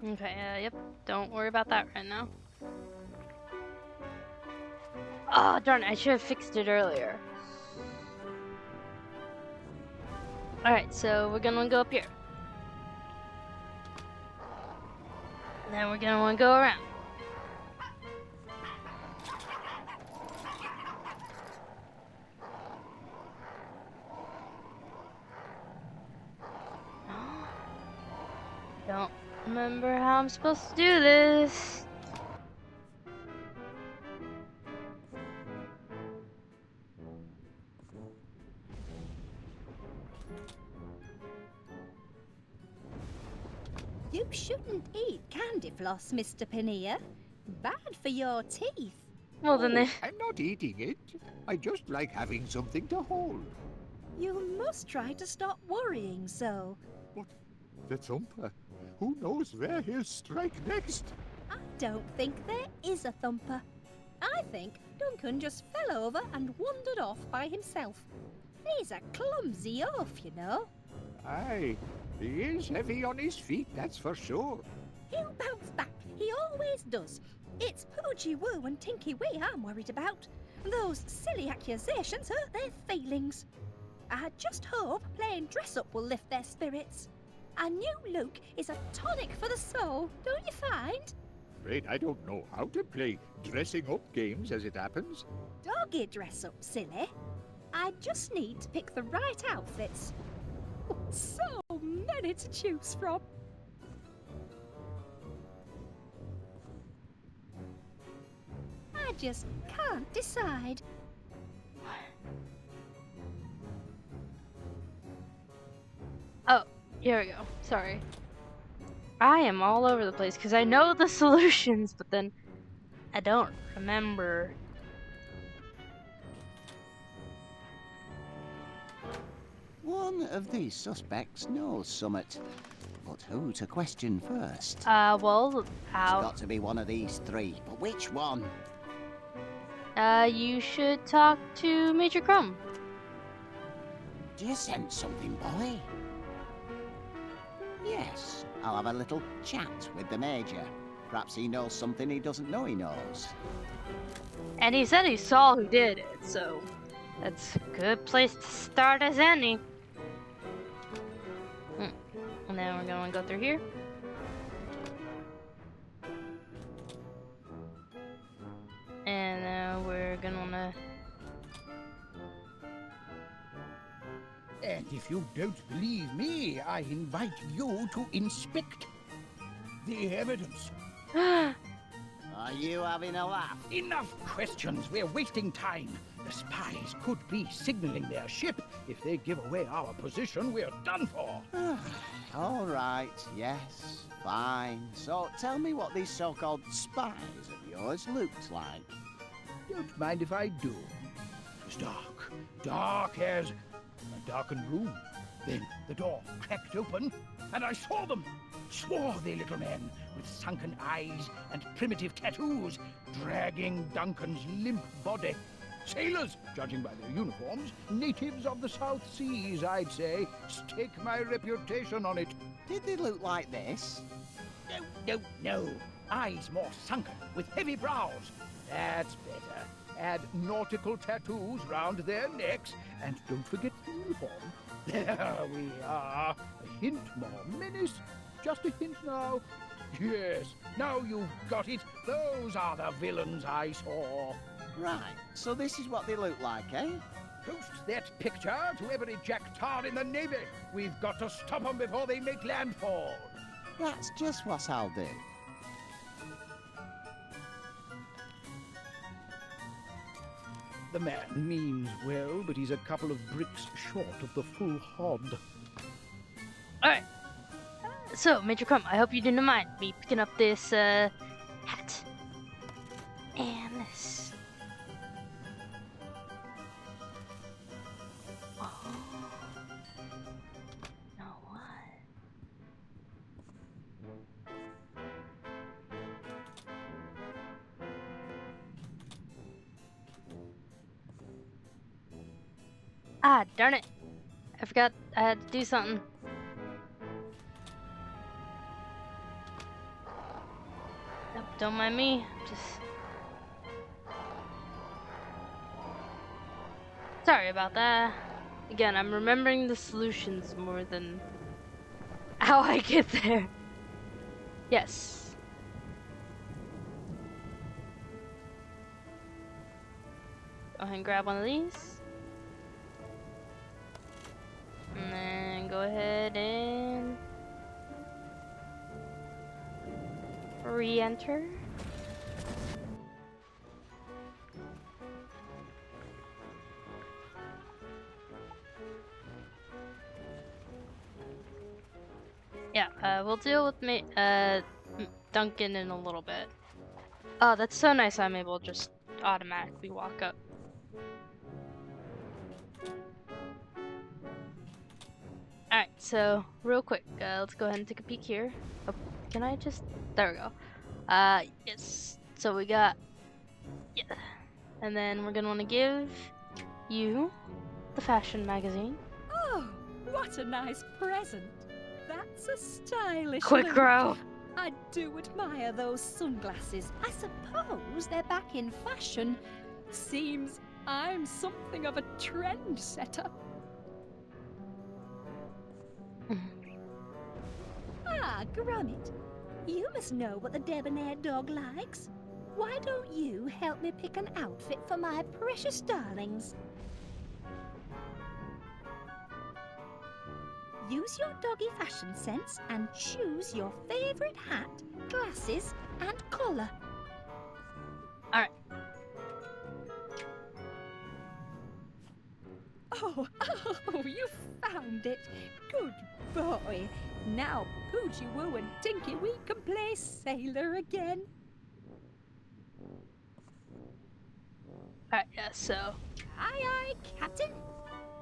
Okay, yep, don't worry about that right now. Oh, darn it, I should have fixed it earlier. Alright, so we're gonna go up here. And then we're gonna wanna go around. Don't remember how I'm supposed to do this. You shouldn't eat candy floss, Mr. Paneer. Bad for your teeth. Well, then they... I'm not eating it. I just like having something to hold. You must try to stop worrying so. But the Thumper, who knows where he'll strike next? I don't think there is a thumper. I think Duncan just fell over and wandered off by himself. He's a clumsy oaf, you know. Aye, he is heavy on his feet, that's for sure. He'll bounce back. He always does. It's Poogie Woo and Tinky Wee I'm worried about. Those silly accusations hurt their feelings. I just hope playing dress-up will lift their spirits. A new look is a tonic for the soul, don't you find? Afraid I don't know how to play dressing up games as it happens. Doggy dress-up, silly. I just need to pick the right outfits. Oh, so many to choose from. I just can't decide. Oh, here we go. Sorry. I am all over the place because I know the solutions, but then I don't remember. One of these suspects knows summit. But who to question first? Well, It's how? got to be one of these three, but which one? You should talk to Major Crumb. Do you sense something, boy? Yes, I'll have a little chat with the Major. Perhaps he knows something he doesn't know he knows. And he said he saw who did it, so that's a good place to start as any. And then we're gonna go through here. And we're gonna wanna... And if you don't believe me, I invite you to inspect the evidence. Are you having a laugh? Enough questions. We're wasting time. The spies could be signaling their ship. If they give away our position, we're done for. All right, yes, fine. So tell me what these so-called spies of yours looked like. Don't mind if I do. It was dark. Dark as a darkened room. Then the door cracked open, and I saw them. Swarthy little men with sunken eyes and primitive tattoos, dragging Duncan's limp body. Sailors, judging by their uniforms. Natives of the South Seas, I'd say. Stake my reputation on it. Did they look like this? No. Eyes more sunken, with heavy brows. That's better. Add nautical tattoos round their necks, and don't forget the uniform. There we are. A hint more menace. Just a hint now. Yes, now you've got it. Those are the villains I saw. Right, so this is what they look like, eh? Post that picture to every Jack Tar in the Navy. We've got to stop them before they make landfall. That's just what I'll do. The man means well, but he's a couple of bricks short of the full hod. Alright. So, Major Crumb, I hope you didn't mind me picking up this hat. And this. Oh. No, what? Ah, darn it. I forgot I had to do something. Nope, don't mind me. Just... Sorry about that. Again, I'm remembering the solutions more than how I get there. Yes. Go ahead and grab one of these. And then go ahead and re-enter. Yeah, we'll deal with Duncan in a little bit. Oh, that's so nice I'm able to just automatically walk up. Alright, so real quick, let's go ahead and take a peek here. Oh, can I just... There we go. Yes. So we got... Yeah. And then we're gonna want to give you the fashion magazine. Oh, what a nice present. That's a stylish Quick look. grow! I do admire those sunglasses. I suppose they're back in fashion. Seems I'm something of a trendsetter. Ah, Gromit, you must know what the debonair dog likes. Why don't you help me pick an outfit for my precious darlings? Use your doggy fashion sense and choose your favourite hat, glasses, and collar. Alright. Oh, you found it. Good boy. Now Poochie Woo and Tinky Wee can play sailor again. Alright, yeah, so... Aye, aye, Captain.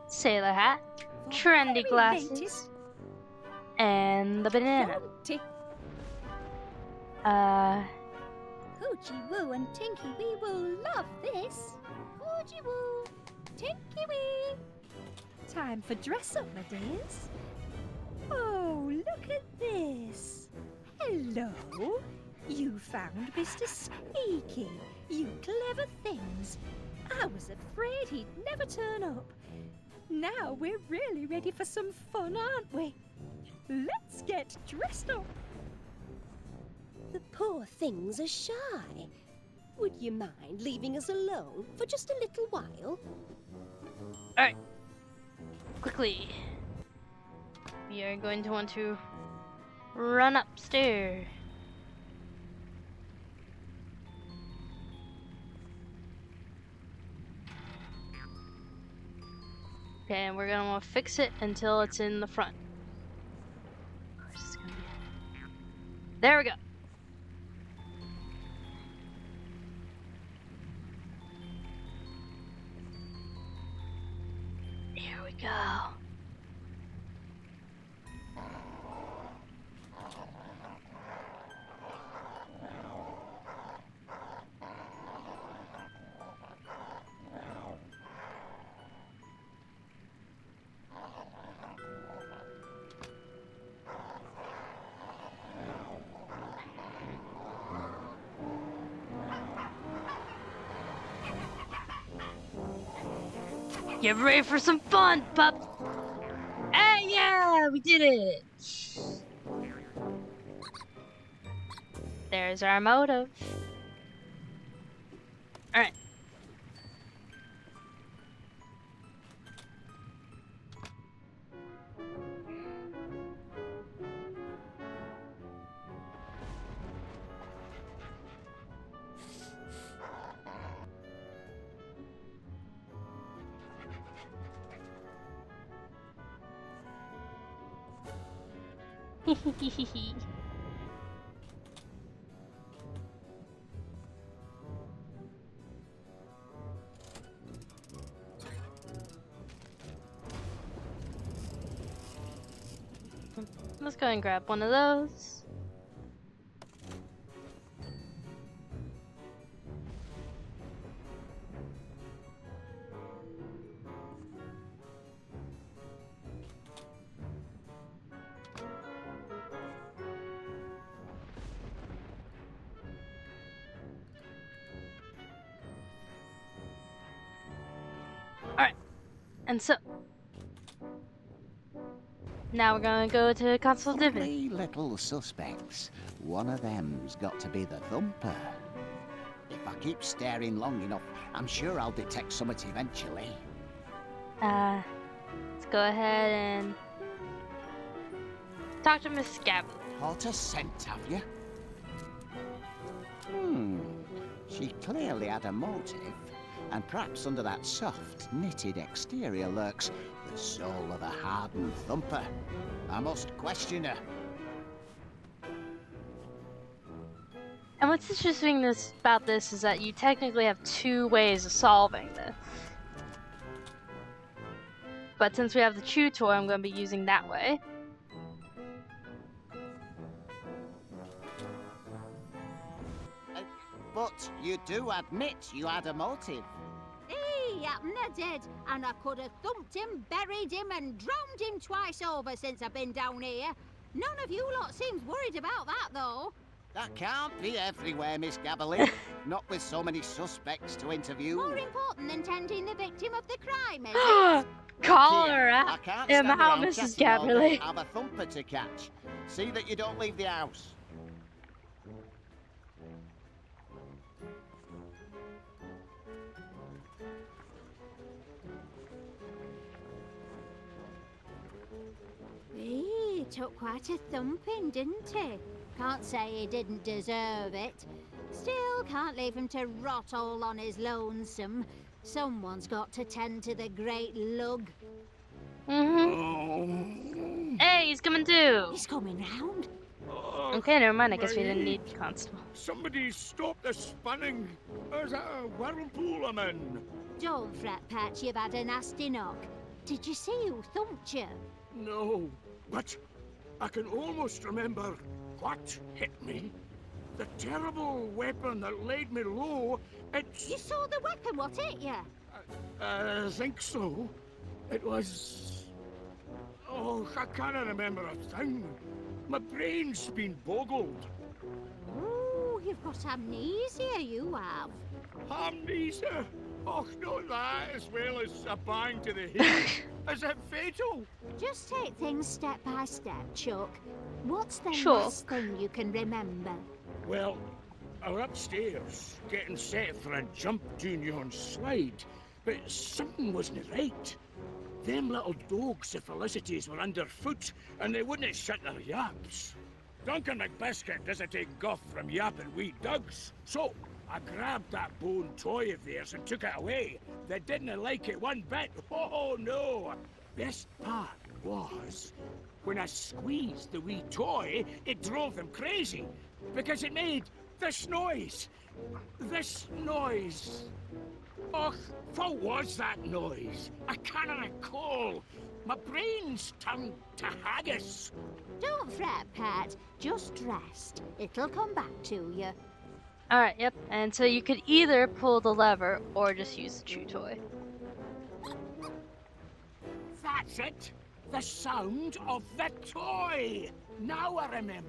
Sailor hat, For trendy very glasses, latest. and the banana. Plenty. Poochie Woo and Tinky Wee will love this. Poochie Woo, Tinky Wee. Time for dress up, my dears. Oh, look at this. Hello. You found Mr. Sneaky. You clever things. I was afraid he'd never turn up. Now we're really ready for some fun, aren't we? Let's get dressed up. The poor things are shy. Would you mind leaving us alone for just a little while? Alright. quickly. We are going to want to run upstairs. Okay, and we're gonna want to fix it until it's in the front. Of course it's gonna be. There we go. Here we go. Get ready for some fun, pup! Hey, yeah, we did it! There's our motive. Alright. Let's go and grab one of those. Alright, and so now we're gonna go to Consul Divin. 3 little suspects. One of them's got to be the Thumper. If I keep staring long enough, I'm sure I'll detect something eventually. Let's go ahead and talk to Miss Scabby. Caught a scent, have you? She clearly had a motive, and perhaps under that soft, knitted exterior lurks the soul of a hardened Thumper. I must question her. And what's interesting about this is that you technically have 2 ways of solving this. But since we have the chew toy, I'm going to be using that way. But you do admit you had a motive. He happened I did, and I could have thumped him, buried him, and drowned him twice over since I've been down here. None of you lot seems worried about that, though. That can't be everywhere, Miss Gabberly. Not with so many suspects to interview. More important than tending the victim of the crime, is it? Call Here, her I out. can't Yeah, stand how around Mrs. chatting all day. Gabberly. Have a Thumper to catch. See that you don't leave the house. He took quite a thumping, didn't he? Can't say he didn't deserve it. Still, can't leave him to rot all on his lonesome. Someone's got to tend to the great lug. Hey, he's coming too. He's coming round. Oh, Okay, never mind. I guess we my didn't need head. constable. Somebody stop the spinning. There's a whirlpool I'm in. Don't fret, Patch, you've had a nasty knock. Did you see who thumped you? No, but I can almost remember what hit me. The terrible weapon that laid me low. You saw the weapon, what hit you? I think so. It was... Oh, I can't remember a thing. My brain's been boggled. Oh, you've got amnesia, you have. Amnesia? Oh, not that, as well as a bang to the head. Is it fatal? Just take things step by step, Chuck. What's the Chuck. last thing you can remember? Well, I was upstairs, getting set for a jump down yon slide, but something wasn't right. Them little dogs of Felicity's were underfoot, and they wouldn't shut their yaps. Duncan McBiscuit doesn't take guff from yapping wee dugs. So, I grabbed that bone toy of theirs and took it away. They didn't like it one bit. Oh, no. Best part was, when I squeezed the wee toy, it drove them crazy. Because it made this noise. This noise. Och, what was that noise? I can't recall. My brain's turned to haggis. Don't fret, Pat. Just rest. It'll come back to you. Alright, yep. And so you could either pull the lever or just use the chew toy. That's it. The sound of the toy. Now I remember.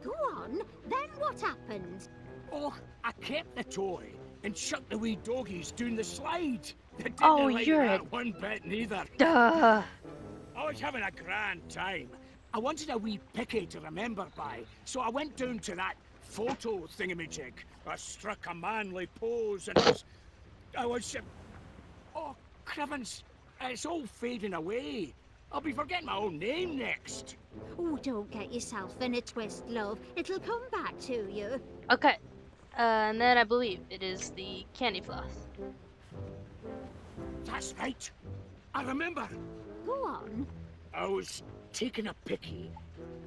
Go on, then what happened? Oh, I kept the toy and chucked the wee doggies down the slide. They didn't Oh, like you're that a- one bit neither. Duh! I was having a grand time. I wanted a wee picky to remember by, so I went down to that photo thingamajig. I struck a manly pose and I was... oh, Crivens, it's all fading away. I'll be forgetting my own name next. Oh, don't get yourself in a twist, love. It'll come back to you. Okay. And then I believe it is the candy floss. That's right. I remember. Go on. I was taking a picky,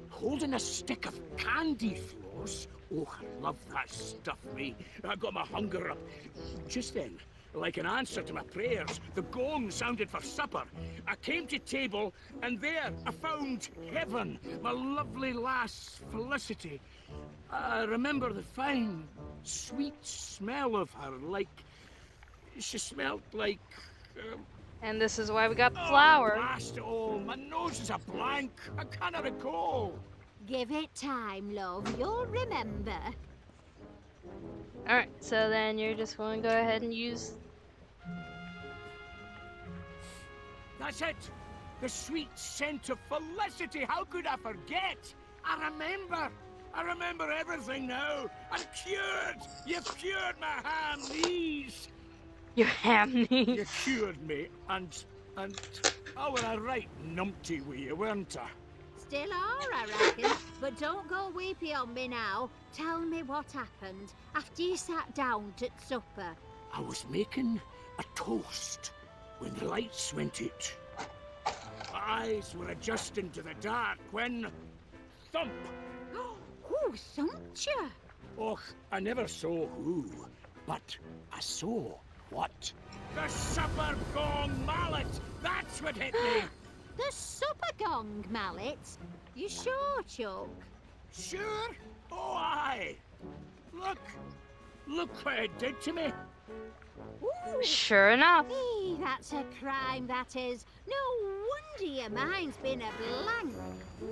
holding a stick of candy floss. Oh, I love that stuff, me. I got my hunger up. Just then, like an answer to my prayers, the gong sounded for supper. I came to table, and there I found Heaven, my lovely lass, Felicity. I remember the fine, sweet smell of her, like... she smelled like... And this is why we got the oh, flower. blast it all, my nose is a blank. I cannot recall. Give it time, love. You'll remember. Alright, so then you're just going to go ahead and use... That's it! The sweet scent of Felicity! How could I forget? I remember everything now! I'm cured! You've cured my ham knees! your ham You knees. cured me, and I were a right numpty with you, weren't I? Still are, I reckon. But don't go weepy on me now. Tell me what happened after you sat down at supper. I was making a toast when the lights went out. My eyes were adjusting to the dark when... thump! Who thumped you? Och, I never saw who, but I saw what? The supper gong mallet! That's what hit me! The supper gong, Mallet. You sure, Chuck? Sure? Oh, aye! Look what it did to me! Ooh, Sure enough. that's a crime, that is. No wonder your mind's been a blank.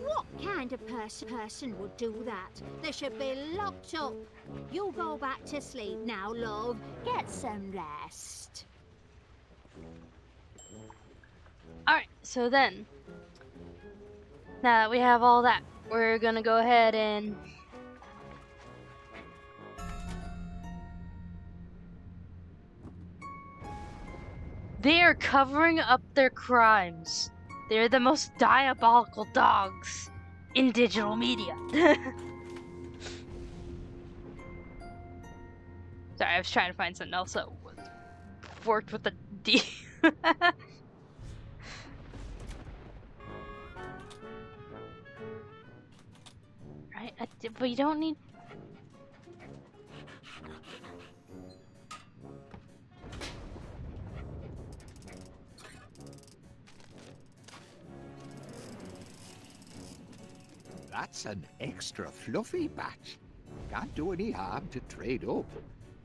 What kind of person would do that? They should be locked up. You go back to sleep now, love. Get some rest. Alright, so then, now that we have all that, we're gonna go ahead and... They are covering up their crimes. They're the most diabolical dogs in digital media. Sorry, I was trying to find something else that worked with the D. Right, but you don't need... That's an extra fluffy batch. Can't do any harm to trade up.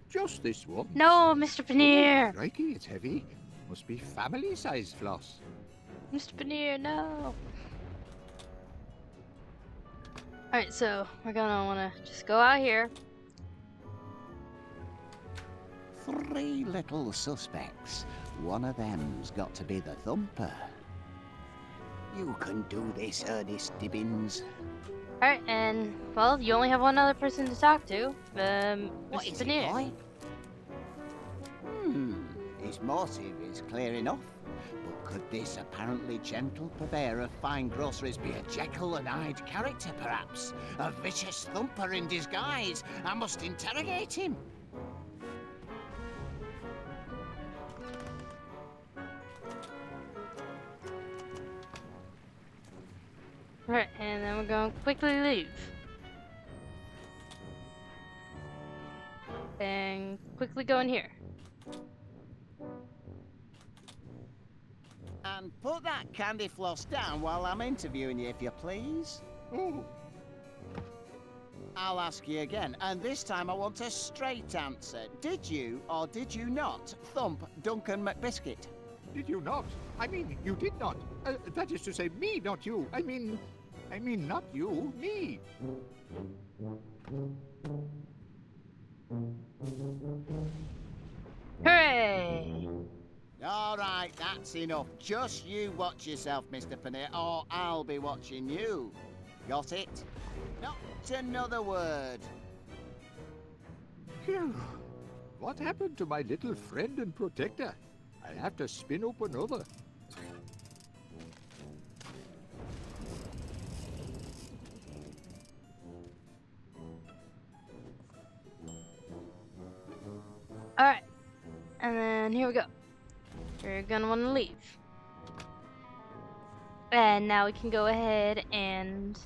Just this one. No, Mr. Paneer! Crikey, it's heavy. Must be family-sized floss. Mr. Paneer, no! Alright, so we're gonna wanna just go out here. 3 little suspects. One of them's got to be the thumper. You can do this, Ernest Dibbins. Alright, and, well, you only have one other person to talk to. What Mr. is it, Paneer. boy? His motive is clear enough. But Could this apparently gentle purveyor of fine groceries be a Jekyll and Hyde character, perhaps? A vicious thumper in disguise? I must interrogate him. Alright, and then we're going to quickly leave. And quickly go in here. And put that candy floss down while I'm interviewing you, if you please. Oh, I'll ask you again, and this time I want a straight answer. Did you or did you not thump Duncan McBiscuit? did you not? I mean, you did not. That is to say, me, not you. I mean, not you, me. Hooray! All right, that's enough. Just you watch yourself, Mr. Paneer, or I'll be watching you. Got it? Not another word. Phew. What happened to my little friend and protector? I'll have to spin up another. Alright, and then here we go. We're gonna want to leave. And now we can go ahead and...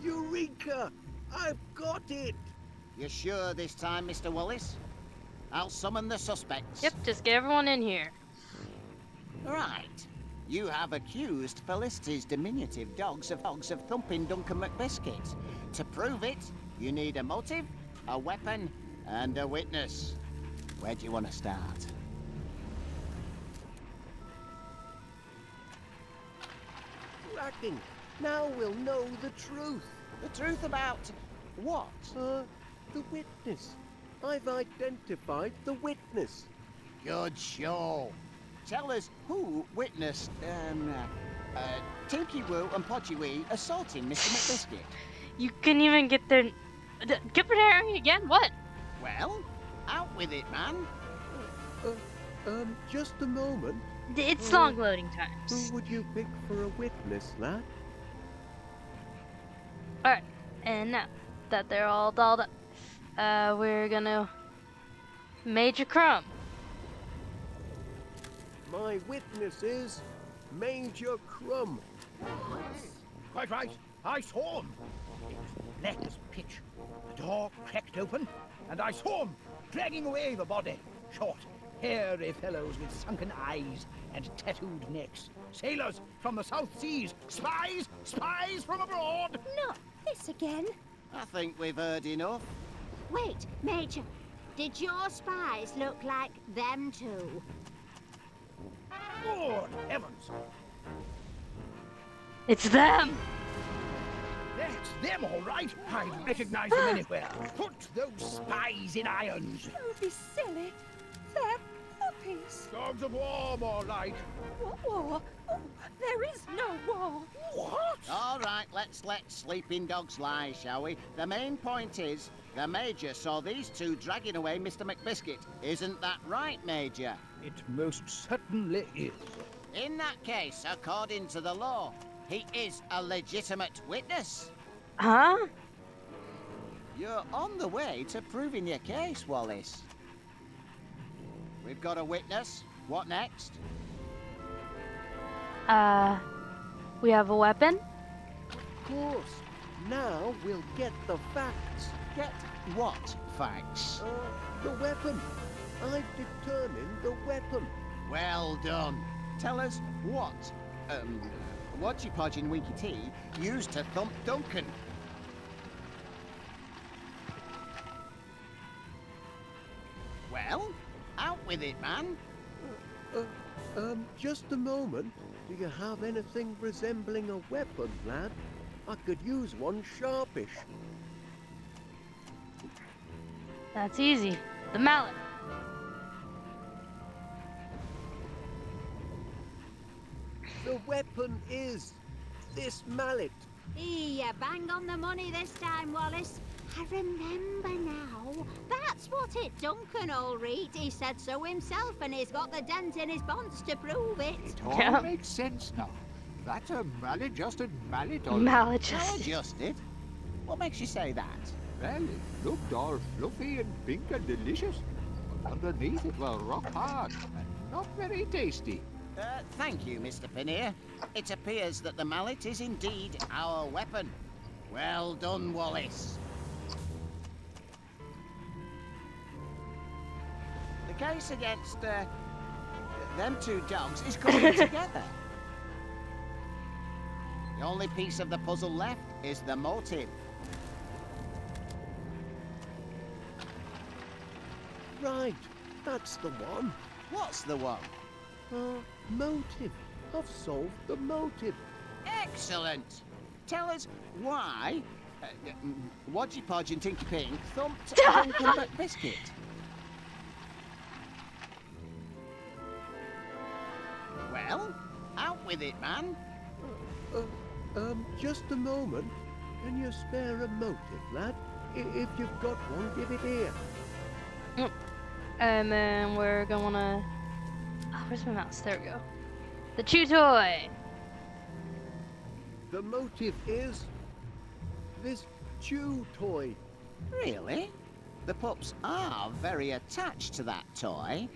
Eureka! I've got it! You sure this time, Mr. Wallace? I'll summon the suspects. Yep, just get everyone in here. Right. You have accused Felicity's diminutive dogs of thumping Duncan McBiscuit. To prove it, you need a motive, a weapon, and a witness. Where do you want to start? Cracking! Now we'll know the truth. The truth about what? The witness. I've identified the witness. Good show. Tell us who witnessed, Tinky Woo and Podgy Wee assaulting Mr. McBiscuit. You couldn't even get their... Get Harry again? What? Well, out with it, man. Just a moment. It's long loading Who times. would you pick for a witness, lad? Alright, and now that they're all dolled up, we're gonna... Major Crumb. My witness is Major Crumb. Quite right. I saw him. It was black as pitch. The door cracked open, and I saw him dragging away the body. Short, hairy fellows with sunken eyes and tattooed necks. Sailors from the South Seas. Spies! Spies from abroad! Not this again. I think we've heard enough. Wait, Major. Did your spies look like them two? Good heavens! It's them! That's them, all right. I'd recognize them anywhere. Put those spies in irons. Don't be silly. They're puppies. Dogs of war, more like. What war? Oh, there is no war. What? All right, let's let sleeping dogs lie, shall we? The main point is, the Major saw these two dragging away Mr. McBiscuit. Isn't that right, Major? It most certainly is. In that case, according to the law, he is a legitimate witness. Huh? You're on the way to proving your case, Wallace. We've got a witness. What next? We have a weapon? Of course. Now we'll get the facts. Get what facts? The weapon. I've determined the weapon. Well done. Tell us what, Watchy Podge and Winky T used to thump Duncan. Well, out with it, man. Just a moment. Do you have anything resembling a weapon, lad? I could use one sharpish. That's easy. The mallet. The weapon is this mallet. Yeah, bang on the money this time, Wallace. I remember now. That's what it Duncan all read. He said so himself, and he's got the dent in his bonds to prove it. It all Yeah. makes sense now. That's a maladjusted mallet, all right. Maladjusted. Maladjusted? What makes you say that? Well, it looked all fluffy and pink and delicious. But underneath it was rock hard and not very tasty. Thank you, Mr. Pinnear. It appears that the mallet is indeed our weapon. Well done, Wallace. The case against them two dogs is coming together. The only piece of the puzzle left is the motive. Right, that's the one. What's the one? Motive. I've solved the motive. Excellent. Tell us why Wodgy Podge and Tinky Pink thumped Duncan McBiscuit. Well, out with it, man. Just a moment. Can you spare a motive, lad? If you've got one, give it here. And then we're gonna... Oh, where's my mouse? There we go. The chew toy! The motive is this chew toy. Really? The pups are very attached to that toy.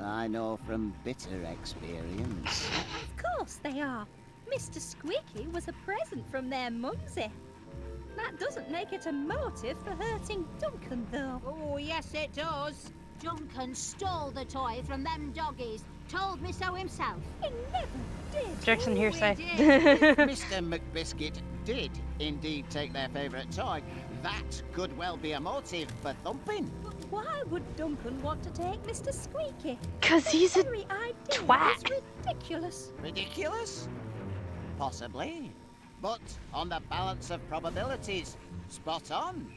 I know from bitter experience. Of course they are. Mr. Squeaky was a present from their mumsy. That doesn't make it a motive for hurting Duncan, though. Oh, yes, it does. Duncan stole the toy from them doggies. Told me so himself. He never did. Jackson hearsay. Mr. McBiscuit did indeed take their favourite toy. That could well be a motive for thumping. But why would Duncan want to take Mr. Squeaky? 'Cause he's a The very idea twat. is ridiculous. Ridiculous? Possibly. But on the balance of probabilities, spot on.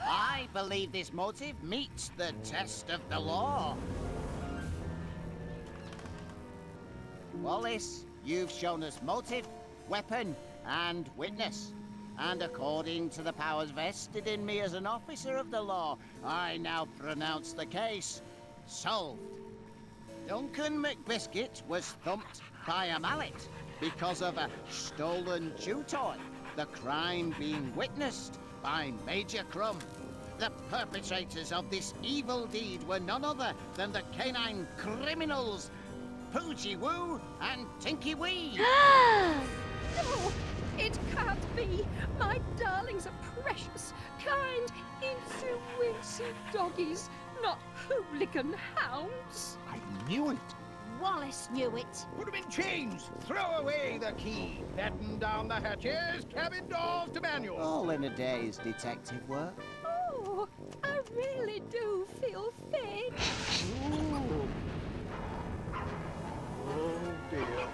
I believe this motive meets the test of the law. Wallace, you've shown us motive, weapon, and witness. And according to the powers vested in me as an officer of the law, I now pronounce the case solved. Duncan McBiscuit was thumped by a mallet because of a stolen chew toy, the crime being witnessed by Major Crumb. The perpetrators of this evil deed were none other than the canine criminals, Poogie Woo and Tinky Wee. No, it can't be. My darlings are precious, kind, incy-wincy doggies, not hooligan hounds. I knew it. Wallace knew it. Put 'em in chains. Throw away the key. Batten down the hatches. Cabin doors to manual. All in a day's detective work. Oh, I really do feel faint. Ooh. Oh dear.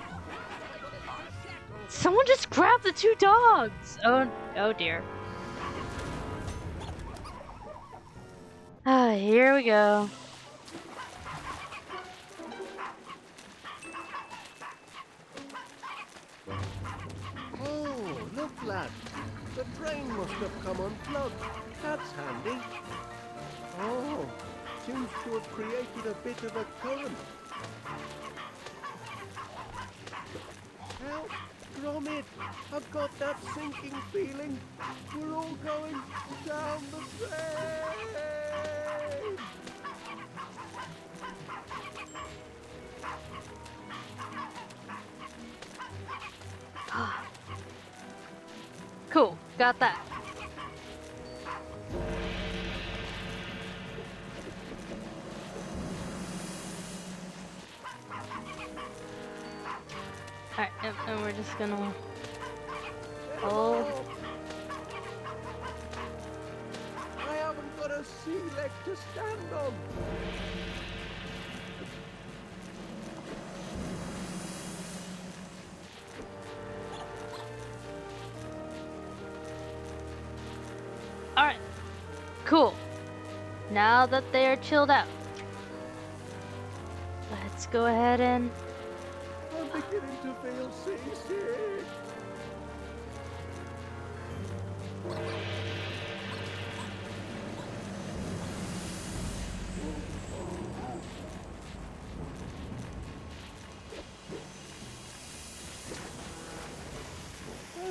Someone just grabbed the two dogs! Oh dear. Ah, here we go. Oh, look, lad. The drain must have come unplugged. That's handy. Oh, seems to have created a bit of a current. Help, Gromit! I've got that sinking feeling. We're all going down the drain! Cool, got that. Alright, and we're just gonna... Oh. I haven't got a sea leg to stand on. Alright, cool. Now that they are chilled out, let's go ahead and... I'm beginning to feel seasick.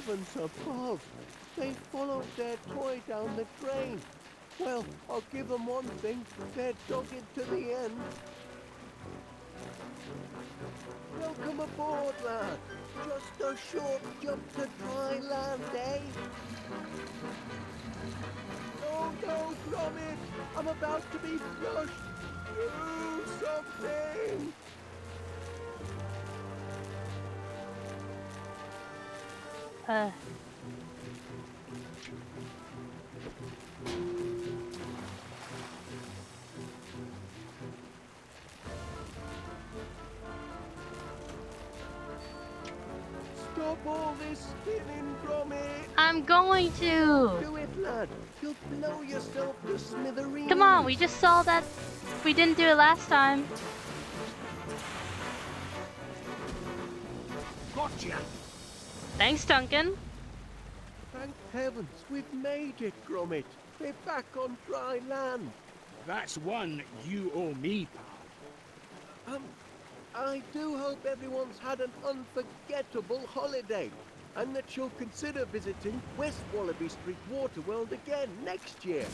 Heavens above! They followed their toy down the drain. Well, I'll give them one thing. They're dogged to the end. Welcome aboard, lad. Just a short jump to dry land, eh? Oh no, Gromit! I'm about to be flushed! Do something! Stop all this spinning, Gromit! I'm going to. Do it, lad. You'll blow yourself to smithereens. Come on, we just saw that we didn't do it last time. Gotcha! Thanks, Duncan. Thank heavens, we've made it, Gromit. We're back on dry land. That's one you owe me, pal. I do hope everyone's had an unforgettable holiday, and that you'll consider visiting West Wallaby Street Waterworld again next year.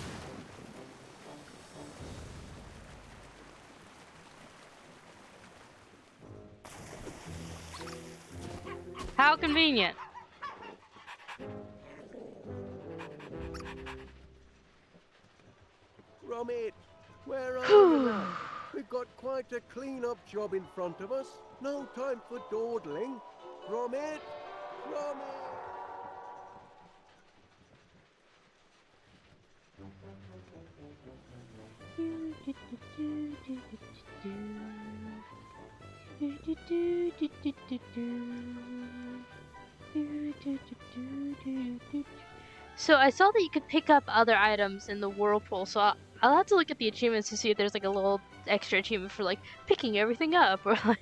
How convenient. Gromit, where are you now? We've got quite a clean-up job in front of us. No time for dawdling. Gromit! Gromit! So I saw that you could pick up other items in the whirlpool, so I'll have to look at the achievements to see if there's like a little extra achievement for like picking everything up, or like,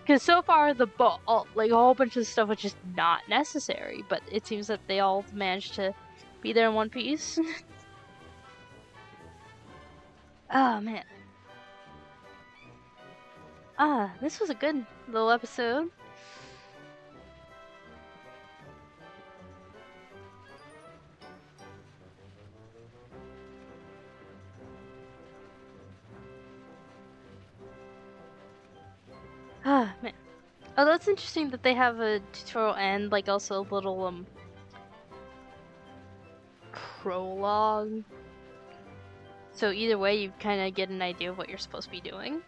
because so far like a whole bunch of stuff was just not necessary, but it seems that they all managed to be there in one piece. Oh man. This was a good little episode. Ah man. Oh, that's interesting that they have a tutorial and like also a little prologue. So either way, you kind of get an idea of what you're supposed to be doing.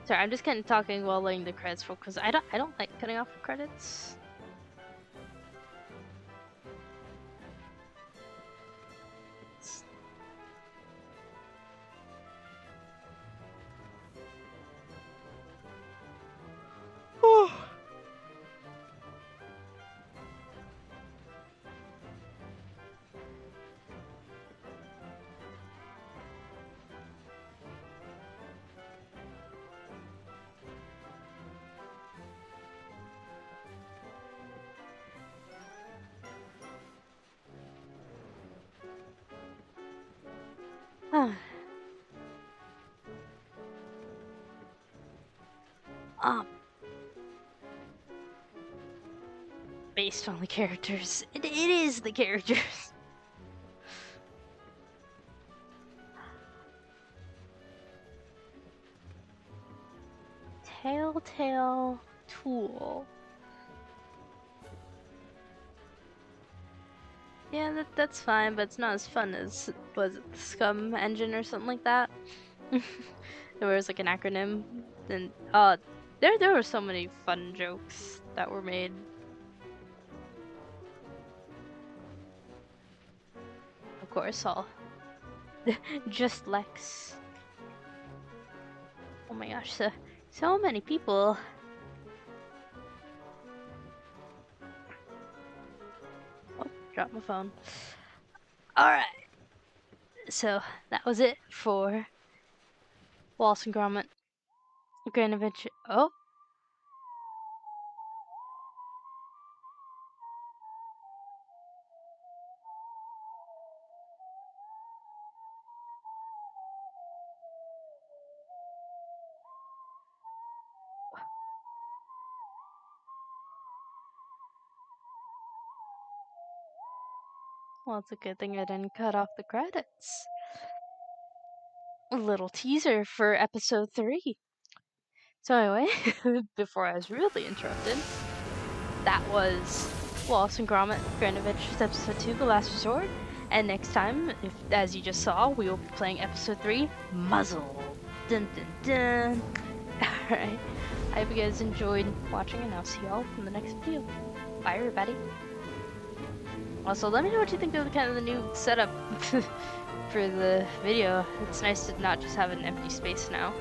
Sorry, I'm just kind of talking while letting the credits roll because I don't like cutting off the credits. Based on the characters. It is the characters. Telltale tool. Yeah, that's fine, but it's not as fun as, was it the Scum engine or something like that? There was like an acronym. And there were so many fun jokes that were made. Of course, all just Lex. Oh my gosh, so many people. Oh, dropped my phone. Alright. So that was it for Wallace and Gromit Grand Adventure. Oh. Well, it's a good thing I didn't cut off the credits. A little teaser for episode 3. So anyway, before I was really interrupted, that was Wallace and Gromit Grand Adventures episode 2, The Last Resort. And next time, as you just saw, we will be playing episode 3, Muzzle. Dun dun dun. Alright, I hope you guys enjoyed watching, and I'll see y'all in the next video. Bye everybody. Also, let me know what you think of the kind of the new setup for the video. It's nice to not just have an empty space now.